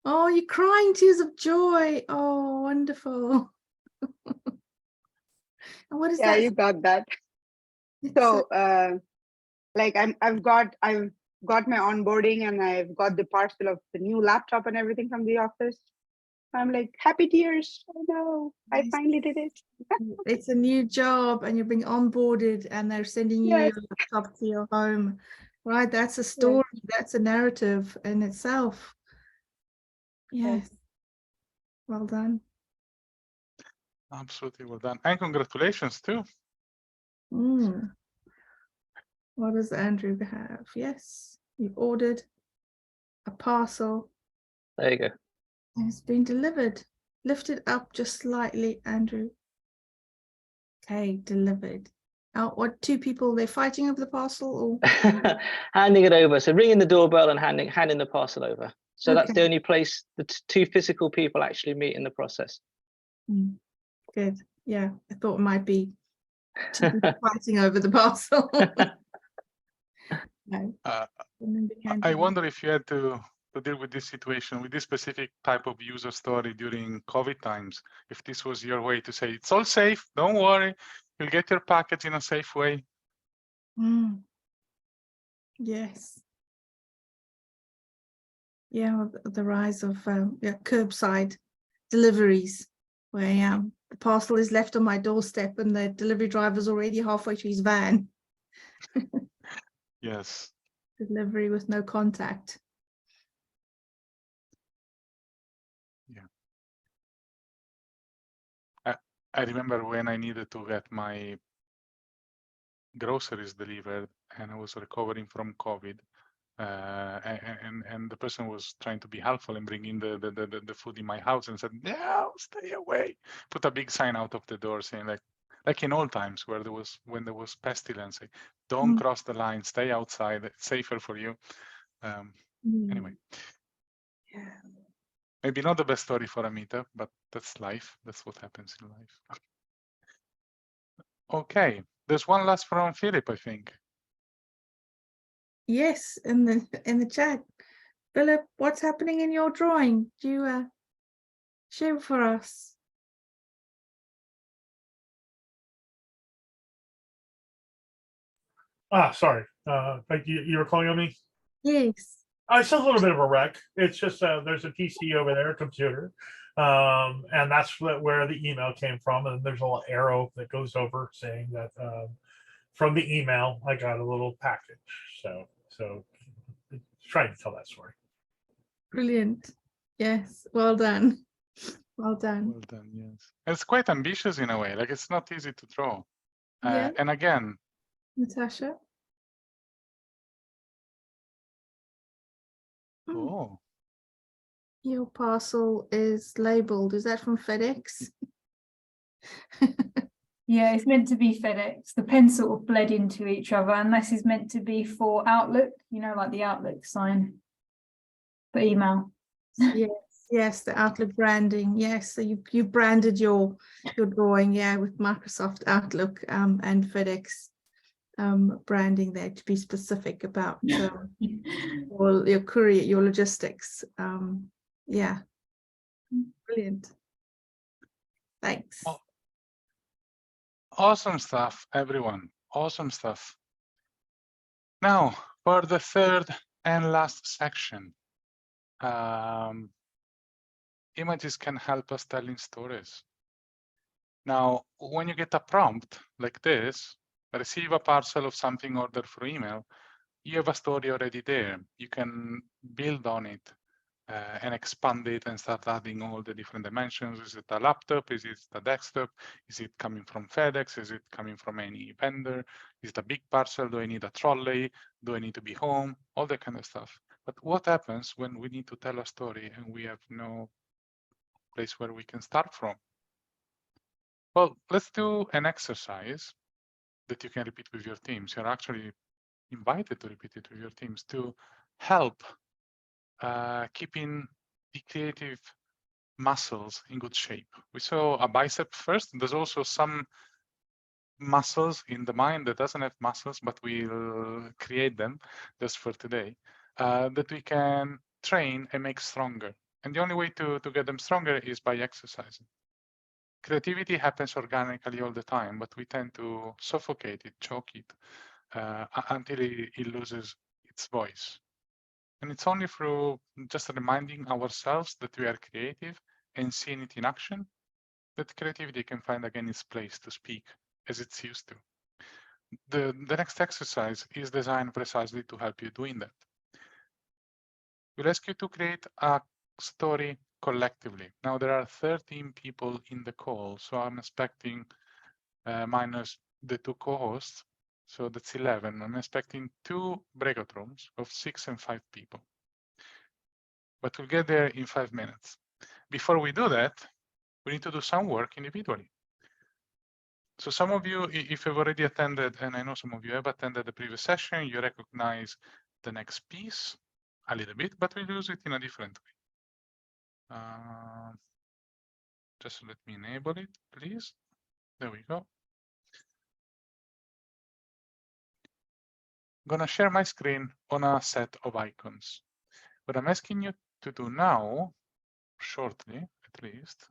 Oh, you're crying tears of joy. Oh, wonderful. And what is Yeah, that? you got that. So like I've got my onboarding and I've got the parcel of the new laptop and everything from the office. I'm like, happy tears. Oh no, I finally did it. It's a new job and you're being onboarded and they're sending you Yes. your laptop to your home. Right, that's a story. That's a narrative in itself. Yes. Well done. Absolutely well done. And congratulations too. What does Andrew have? Yes, you've ordered a parcel. There you go. And it's been delivered. Lift it up just slightly, Andrew. Okay, delivered. What 2 people, they're fighting over the parcel or Handing it over. So ringing the doorbell and handing the parcel over. So that's the only place the 2 physical people actually meet in the process. Good. Yeah, I thought it might be 2 people fighting over the parcel. No. I wonder if you had to deal with this situation, with this specific type of user story during COVID times, if this was your way to say, it's all safe, don't worry, you'll get your package in a safe way. Yes. Yeah, the rise of curbside deliveries, where the parcel is left on my doorstep and the delivery driver's already halfway to his van. Yes. Delivery with no contact. Yeah. I remember when I needed to get my groceries delivered and I was recovering from COVID. And the person was trying to be helpful and bring in the food in my house and said, no, stay away. Put a big sign out of the door saying like in old times when there was pestilence, don't cross the line, stay outside, it's safer for you. Anyway, maybe not the best story for a meetup, but that's life. That's what happens in life. Okay, there's one last from Philip, I think. Yes, in the chat. Philip, what's happening in your drawing? Do you share for us? Sorry. You were calling on me? Yes. It's a little bit of a wreck. It's just there's a PC over there, a computer, and that's where the email came from. And there's a little arrow that goes over saying that from the email I got a little package. So trying to tell that story. Brilliant. Yes, well done. Well done. Well done, yes. It's quite ambitious in a way, like it's not easy to draw. Yeah. And again, Natasha. oh, Your parcel is labeled. Is that from FedEx? Yeah, it's meant to be FedEx. The pen sort of bled into each other, and this is meant to be for Outlook, you know, like the Outlook sign for email. Yes, yes, the Outlook branding. Yes, so you branded your drawing, yeah, with Microsoft Outlook and FedEx branding there to be specific about all your courier, your logistics. Yeah, brilliant. Thanks. oh, awesome stuff, everyone. Awesome stuff. Now, for the third and last section, images can help us telling stories. Now, when you get a prompt like this, receive a parcel of something ordered through email, you have a story already there. You can build on it and expand it and start adding all the different dimensions. Is it a laptop? Is it a desktop? Is it coming from FedEx? Is it coming from any vendor? Is it a big parcel? Do I need a trolley? Do I need to be home? All that kind of stuff. But what happens when we need to tell a story and we have no place where we can start from? Well, let's do an exercise that you can repeat with your teams. You're actually invited to repeat it with your teams to help keeping the creative muscles in good shape. We saw a bicep first. There's also some muscles in the mind that doesn't have muscles, but we'll create them just for today, that we can train and make stronger. And the only way to get them stronger is by exercising. Creativity happens organically all the time, but we tend to suffocate it, choke it, until it loses its voice. And it's only through just reminding ourselves that we are creative and seeing it in action that creativity can find again its place to speak as it's used to. The next exercise is designed precisely to help you doing that. We'll ask you to create a story collectively. Now there are 13 people in the call, so I'm expecting minus the 2 co-hosts, so that's 11. I'm expecting 2 breakout rooms of 6 and 5 people. But we'll get there in 5 minutes. Before we do that, we need to do some work individually. So some of you, if you've already attended, and I know some of you have attended the previous session, you recognize the next piece a little bit, but we'll use it in a different way. Just let me enable it, please. There we go. I'm gonna share my screen on a set of icons. What I'm asking you to do now, shortly at least,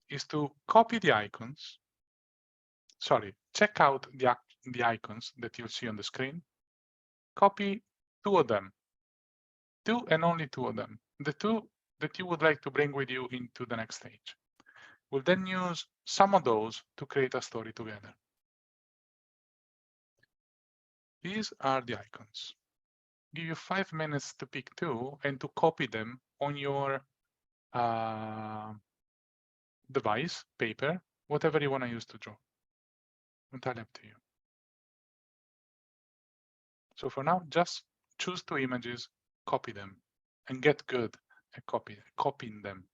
is to copy the icons. Sorry, check out the icons that you'll see on the screen. Copy 2 of them, 2 and only 2 of them, the 2 that you would like to bring with you into the next stage. We'll then use some of those to create a story together. These are the icons. Give you 5 minutes to pick 2 and to copy them on your device, paper, whatever you want to use to draw. Entirely up to you. So for now, just choose 2 images, copy them, and get good at copying them.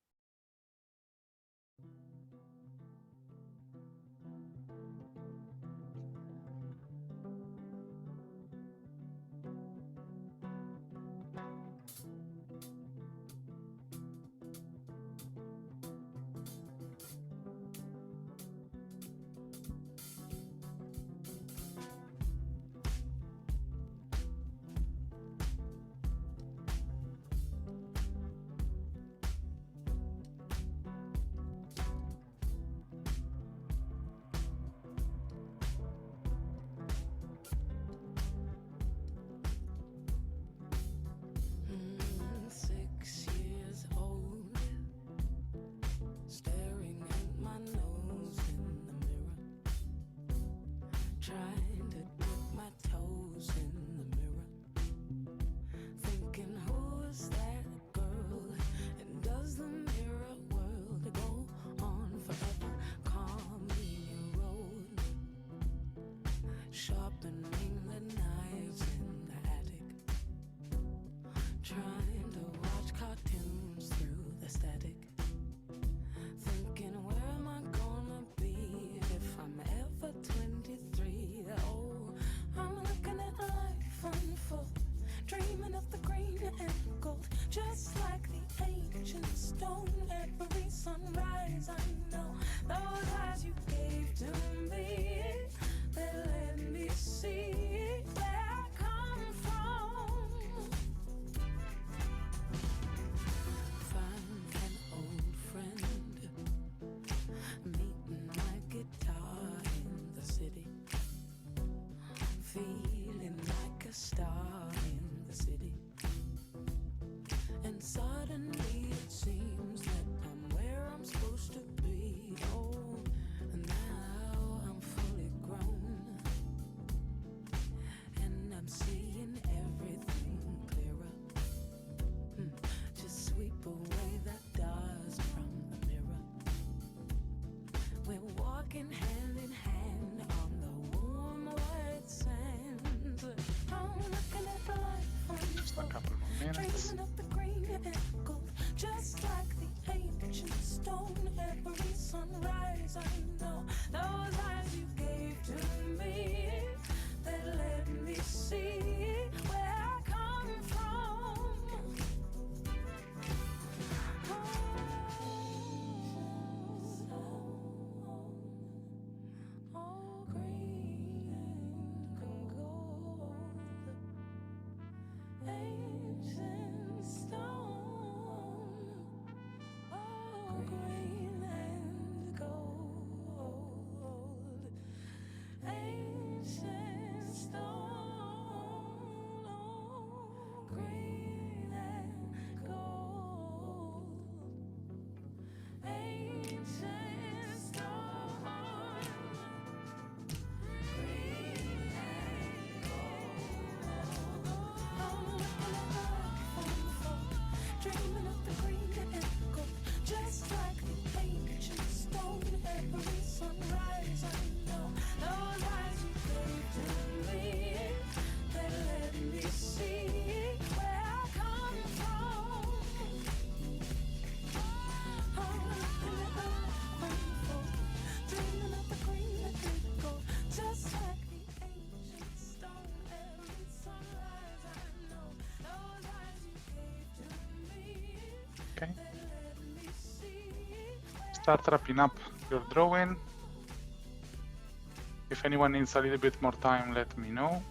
sharpening the knives in the attic, trying to watch cartoons through the static, thinking where am I gonna be if I'm ever 23? Oh, I'm looking at life unfold, dreaming of the green and gold, just like the ancient stone. Every sunrise I know those eyes you gave to me, they let me see where I come from. Find an old friend, meeting my guitar in the city, feeling like a star in the city, and suddenly it seems that I'm where I'm supposed to be. Oh, and now I'm fully grown, and I'm seeing everything clearer. Just sweep away the dust from the mirror. We're walking hand in hand on the warm white sands. I'm looking at the life Just a couple more minutes. dreaming of the green and gold, just like the ancient stone. Every sunrise I know those eyes you gave to me, they let me see where I come from. Oh, green and gold, ancient stone. Oh, green and gold, ancient stone. Oh, green and gold, ancient stone. Green and gold. I'm looking at life unfold, dreaming of the green and gold, just like the ancient stone. Every sunrise I know those eyes you gave to me, they let me see where I come from. I'm looking at life unfold, dreaming of the green and gold, just like the ancient stone. Every sunrise I know those eyes you gave to me, Okay. they let me see where Start wrapping up your drawing. If anyone needs a little bit more time, let me know.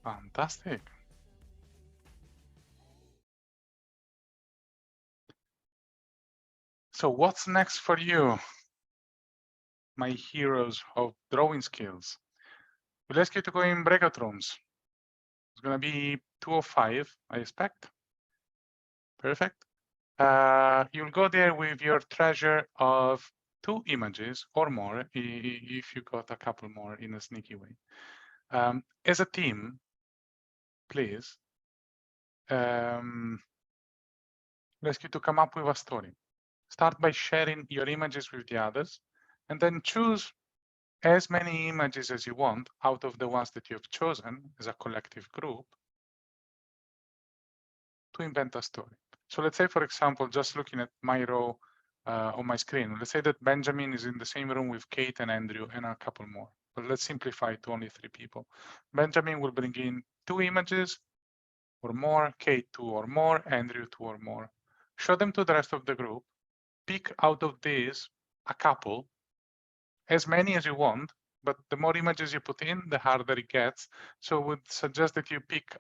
Fantastic. So what's next for you, my heroes of drawing skills? We'll ask you to go in breakout rooms. It's going to be 205, I expect. Perfect. You'll go there with your treasure of 2 images or more, if you got a couple more in a sneaky way. As a team, please, ask you to come up with a story. Start by sharing your images with the others, and then choose as many images as you want out of the ones that you have chosen as a collective group to invent a story. So let's say, for example, just looking at my row on my screen, let's say that Benjamin is in the same room with Kate and Andrew and a couple more. But let's simplify to only 3 people. Benjamin will bring in 2 images or more, Kate 2 or more, Andrew 2 or more. Show them to the rest of the group. Pick out of these a couple, as many as you want, but the more images you put in, the harder it gets. So I would suggest that you pick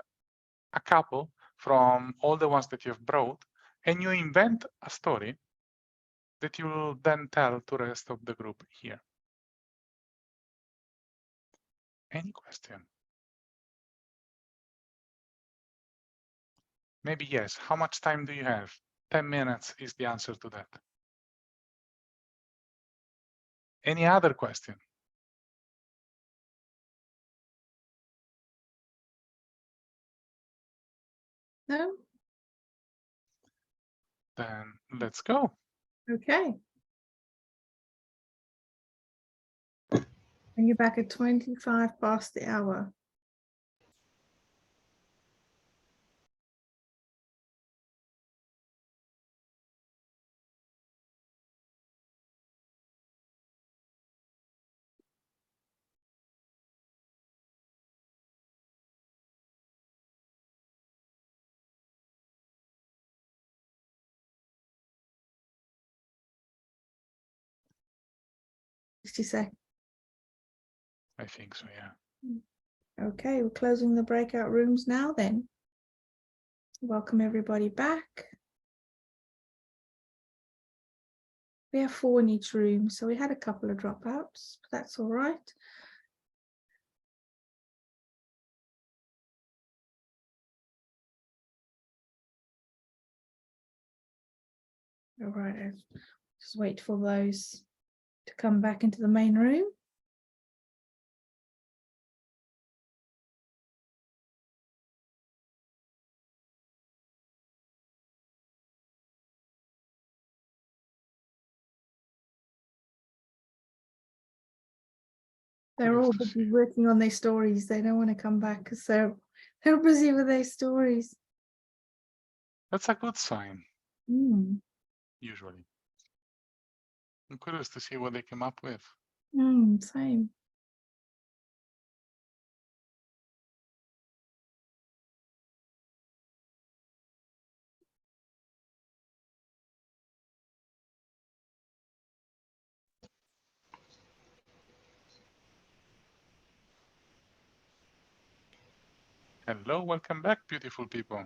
a couple from all the ones that you've brought, and you invent a story that you will then tell to the rest of the group here. Any question? Maybe yes. How much time do you have? 10 minutes is the answer to that. Any other question? Then let's go. Okay. And you're back at 25 past the hour. Say. I think so, yeah. Okay, we're closing the breakout rooms now then. Welcome everybody back. We have 4 in each room, so we had a couple of dropouts, but that's all right. All right, just wait for those to come back into the main room. They're all busy working on their stories. They don't want to come back because they're busy with their stories. That's a good sign, usually. I'm curious to see what they came up with. Same. Hello, welcome back, beautiful people.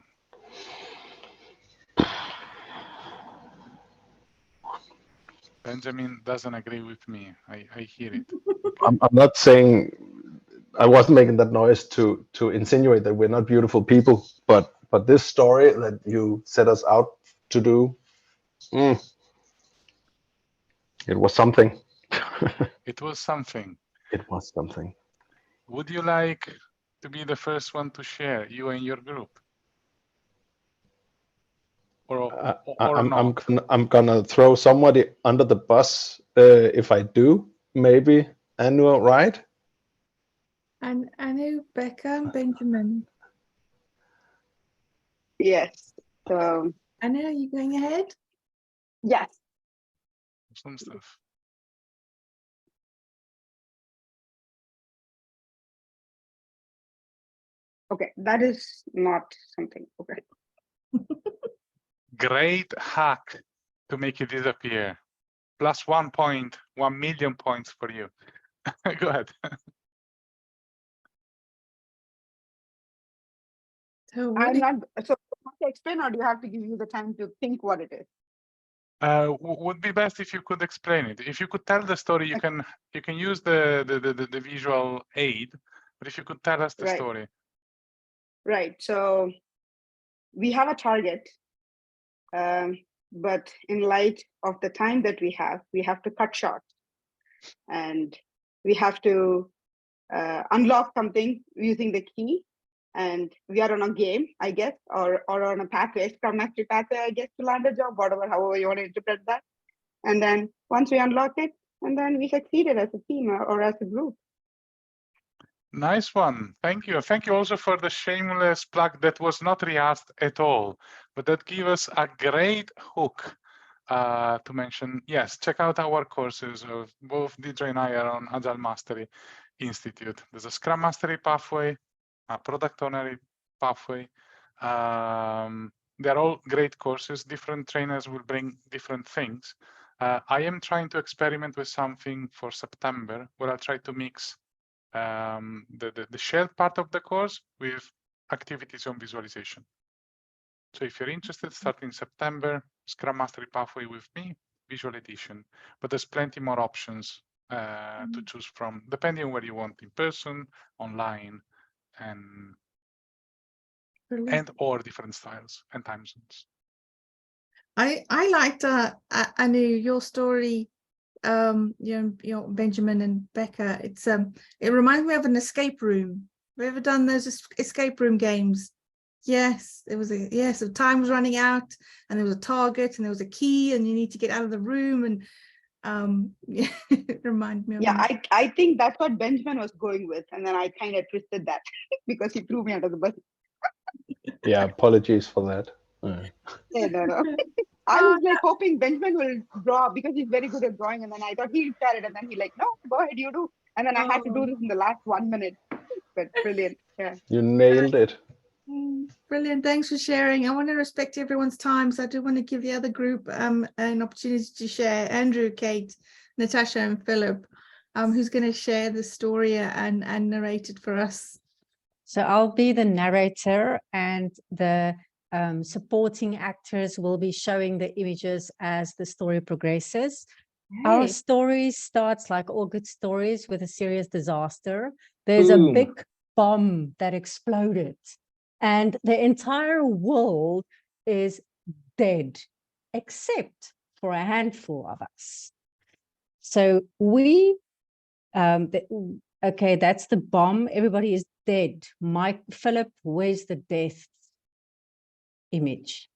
Benjamin doesn't agree with me. I hear it. I'm not saying, I wasn't making that noise to insinuate that we're not beautiful people, but this story that you set us out to do, it was something. It was something. It was something. Would you like to be the first one to share, you and your group? Or I'm gonna throw somebody under the bus if I do. Maybe Anu, right? And Anu, Becca, and Benjamin. Yes. So Anu, are you going ahead? yes. Some stuff. Okay, that is not something. Okay. Great hack to make it disappear. Plus 1 point, 1 million points for you. Go ahead. I'm not. So, want to explain, or do you have to give you the time to think what it is? Would be best if you could explain it. If you could tell the story, you can use the visual aid, but if you could tell us the story. Right. So we have a target, but in light of the time that we have to cut short, and we have to unlock something using the key. And we are on a game, I guess, or on a pathway, Scrum Mastery pathway, I guess, to land a job, however you want to interpret that. And then once we unlock it, and then we succeeded as a team or as a group. Nice one. Thank you. Thank you also for the shameless plug that was not rehearsed at all, but that gave us a great hook to mention. Yes, check out our courses. Of both Deidre and I are on Agile Mastery Institute. There's a Scrum Mastery pathway, a Product Owner pathway. They're all great courses. Different trainers will bring different things. I am trying to experiment with something for September where I'll try to mix the shared part of the course with activities on visualization. So if you're interested, starting September, Scrum Mastery Pathway with me, Visual Edition. But there's plenty more options to choose from, depending on where you want, in person, online, and or different styles and time zones. I liked Anu, your story, your Benjamin and Becca. It reminds me of an escape room. Have you ever done those escape room games? Yes, it was so time was running out, and there was a target, and there was a key, and you need to get out of the room, and yeah, it reminded me of Yeah, that. I think that's what Benjamin was going with, and then I kind of twisted that because he threw me under the bus. Yeah, apologies for that. Yeah, no. I was like hoping Benjamin will draw because he's very good at drawing, and then I thought he'll share it, and then he like, no, go ahead, you do. And then I had to do this in the last 1 minute. But brilliant. Yeah. You nailed it. Brilliant. Thanks for sharing. I want to respect everyone's time, so I do want to give the other group an opportunity to share. Andrew, Kate, Natasha, and Philip, who's going to share the story and narrate it for us. So I'll be the narrator, and the supporting actors will be showing the images as the story progresses. Our Hey. story starts, like all good stories, with a serious disaster. There's Boom. a big bomb that exploded, and the entire world is dead, except for a handful of us. So we, okay, that's the bomb. Everybody is dead. Mike, Philip, where's the death image?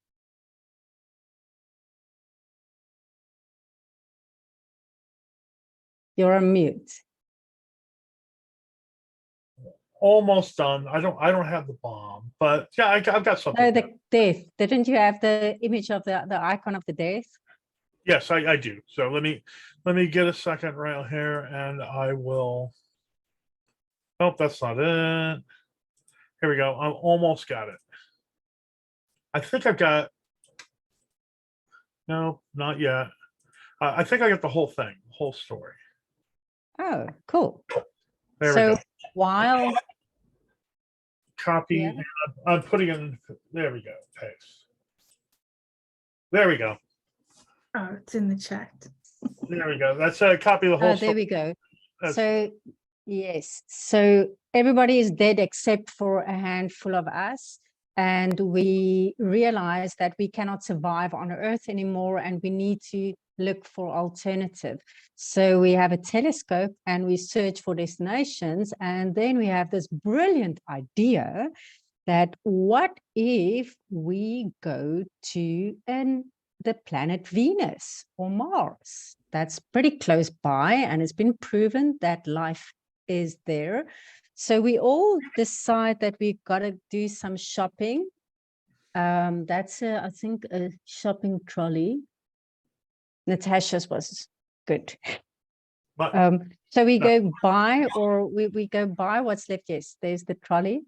You're on mute. Almost done. I don't have the bomb, but yeah, I've got something. No, the death. Didn't you have the image of the icon of the death? Yes, I do. So let me get a second right here, and I will. Oh, that's not it. Here we go. I almost got it. I think I've got. No, not yet. I think I got the whole thing, the whole story. Oh, cool. There So we go. while Copy. Yeah. I'm putting in. There we go. Paste. There we go. Oh, it's in the chat. There we go. That's a copy of the whole there story. we go. That's- So yes, so everybody is dead except for a handful of us. And we realize that we cannot survive on Earth anymore, and we need to look for alternative. So we have a telescope and we search for destinations. And then we have this brilliant idea that what if we go to the planet Venus or Mars? That's pretty close by, and it's been proven that life is there. So we all decide that we've got to do some shopping. That's I think a shopping trolley. Natasha's was good. So we go buy, or we go buy what's left. Yes, there's the trolley.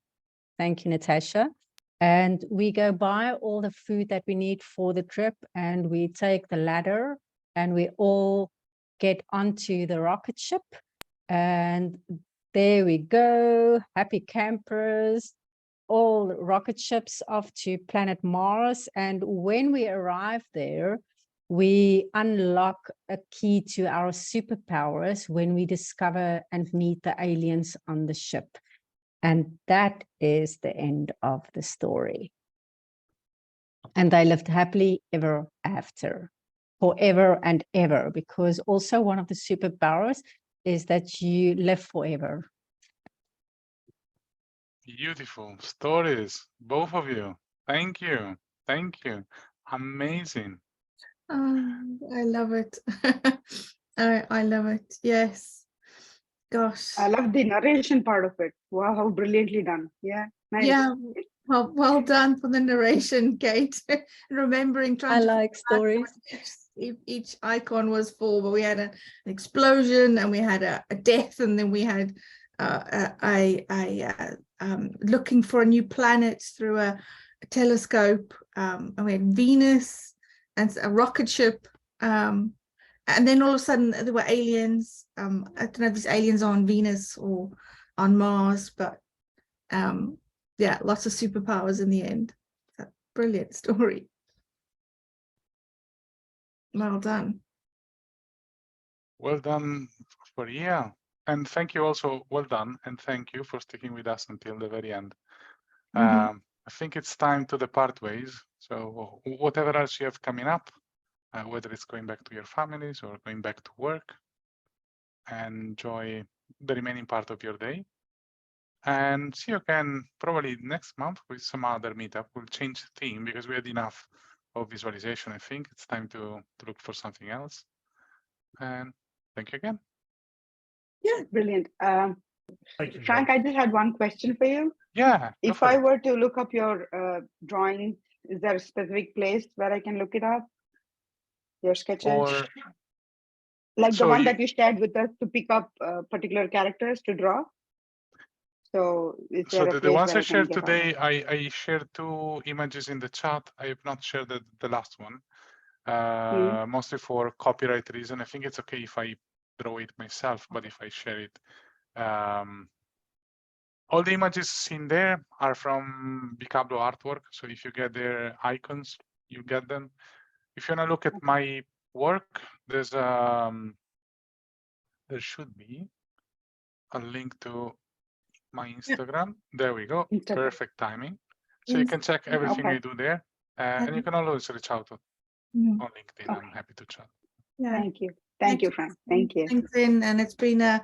Thank you, Natasha. And we go buy all the food that we need for the trip, and we take the ladder, and we all get onto the rocket ship. And there we go, happy campers, all rocket ships off to planet Mars. And when we arrive there, we unlock a key to our superpowers when we discover and meet the aliens on the ship. And that is the end of the story. And they lived happily ever after, forever and ever, because also one of the superpowers is that you live forever. Beautiful stories, both of you. Thank you. Thank you. Amazing. I love it. I love it. Yes. Gosh. I love the narration part of it. Wow, how brilliantly done. Yeah. Nice. Yeah. Well done for the narration, Kate. Remembering trying I like stories. Each icon was for, but we had an explosion, and we had a death, and then we had looking for a new planet through a telescope, and we had Venus and a rocket ship, and then all of a sudden there were aliens. I don't know if these aliens are on Venus or on Mars, but yeah, lots of superpowers in the end. Brilliant story. Well done. Well done for and thank you also. Well done, and thank you for sticking with us until the very end. I think it's time to depart ways. So whatever else you have coming up, whether it's going back to your families or going back to work, enjoy the remaining part of your day. And see you again probably next month with some other meetup. We'll change the theme because we had enough of visualization. I think it's time to look for something else. And thank you again. Yeah, brilliant. Thank you, Frank, George. I just had one question for you. Yeah. If I were to look up your drawings, is there a specific place where I can look it up? Your sketches? Or like so the one that you shared with us to pick up particular characters to draw? So is there a the place ones where I I can shared get today, I shared 2 images in the chat. I have not shared the last one, mostly for copyright reason. I think it's okay if I draw it myself, but if I share it, all the images in there are from Bicablo artwork. So if you get their icons, you get them. If you want to look at my work, there's there should be a link to my Instagram. There we go. Perfect timing. So you can check everything I do there, and you can always reach out on LinkedIn. I'm happy to chat. Yeah. Thank you. Thank you, Frank. Thank you. Thanks, and it's been a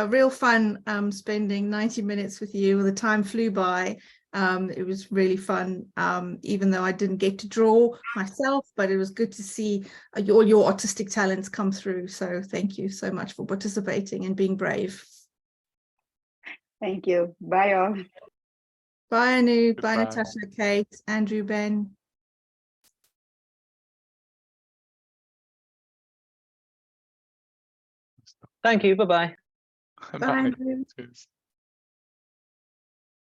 real fun spending 90 minutes with you. The time flew by. It was really fun, even though I didn't get to draw myself, but it was good to see all your artistic talents come through. So thank you so much for participating and being brave. Thank you. Bye all. Bye, Anu. Bye, Goodbye. Natasha, Kate, Andrew, Ben. Thank you. Bye-bye. Bye, Bye. Andrew. Cheers.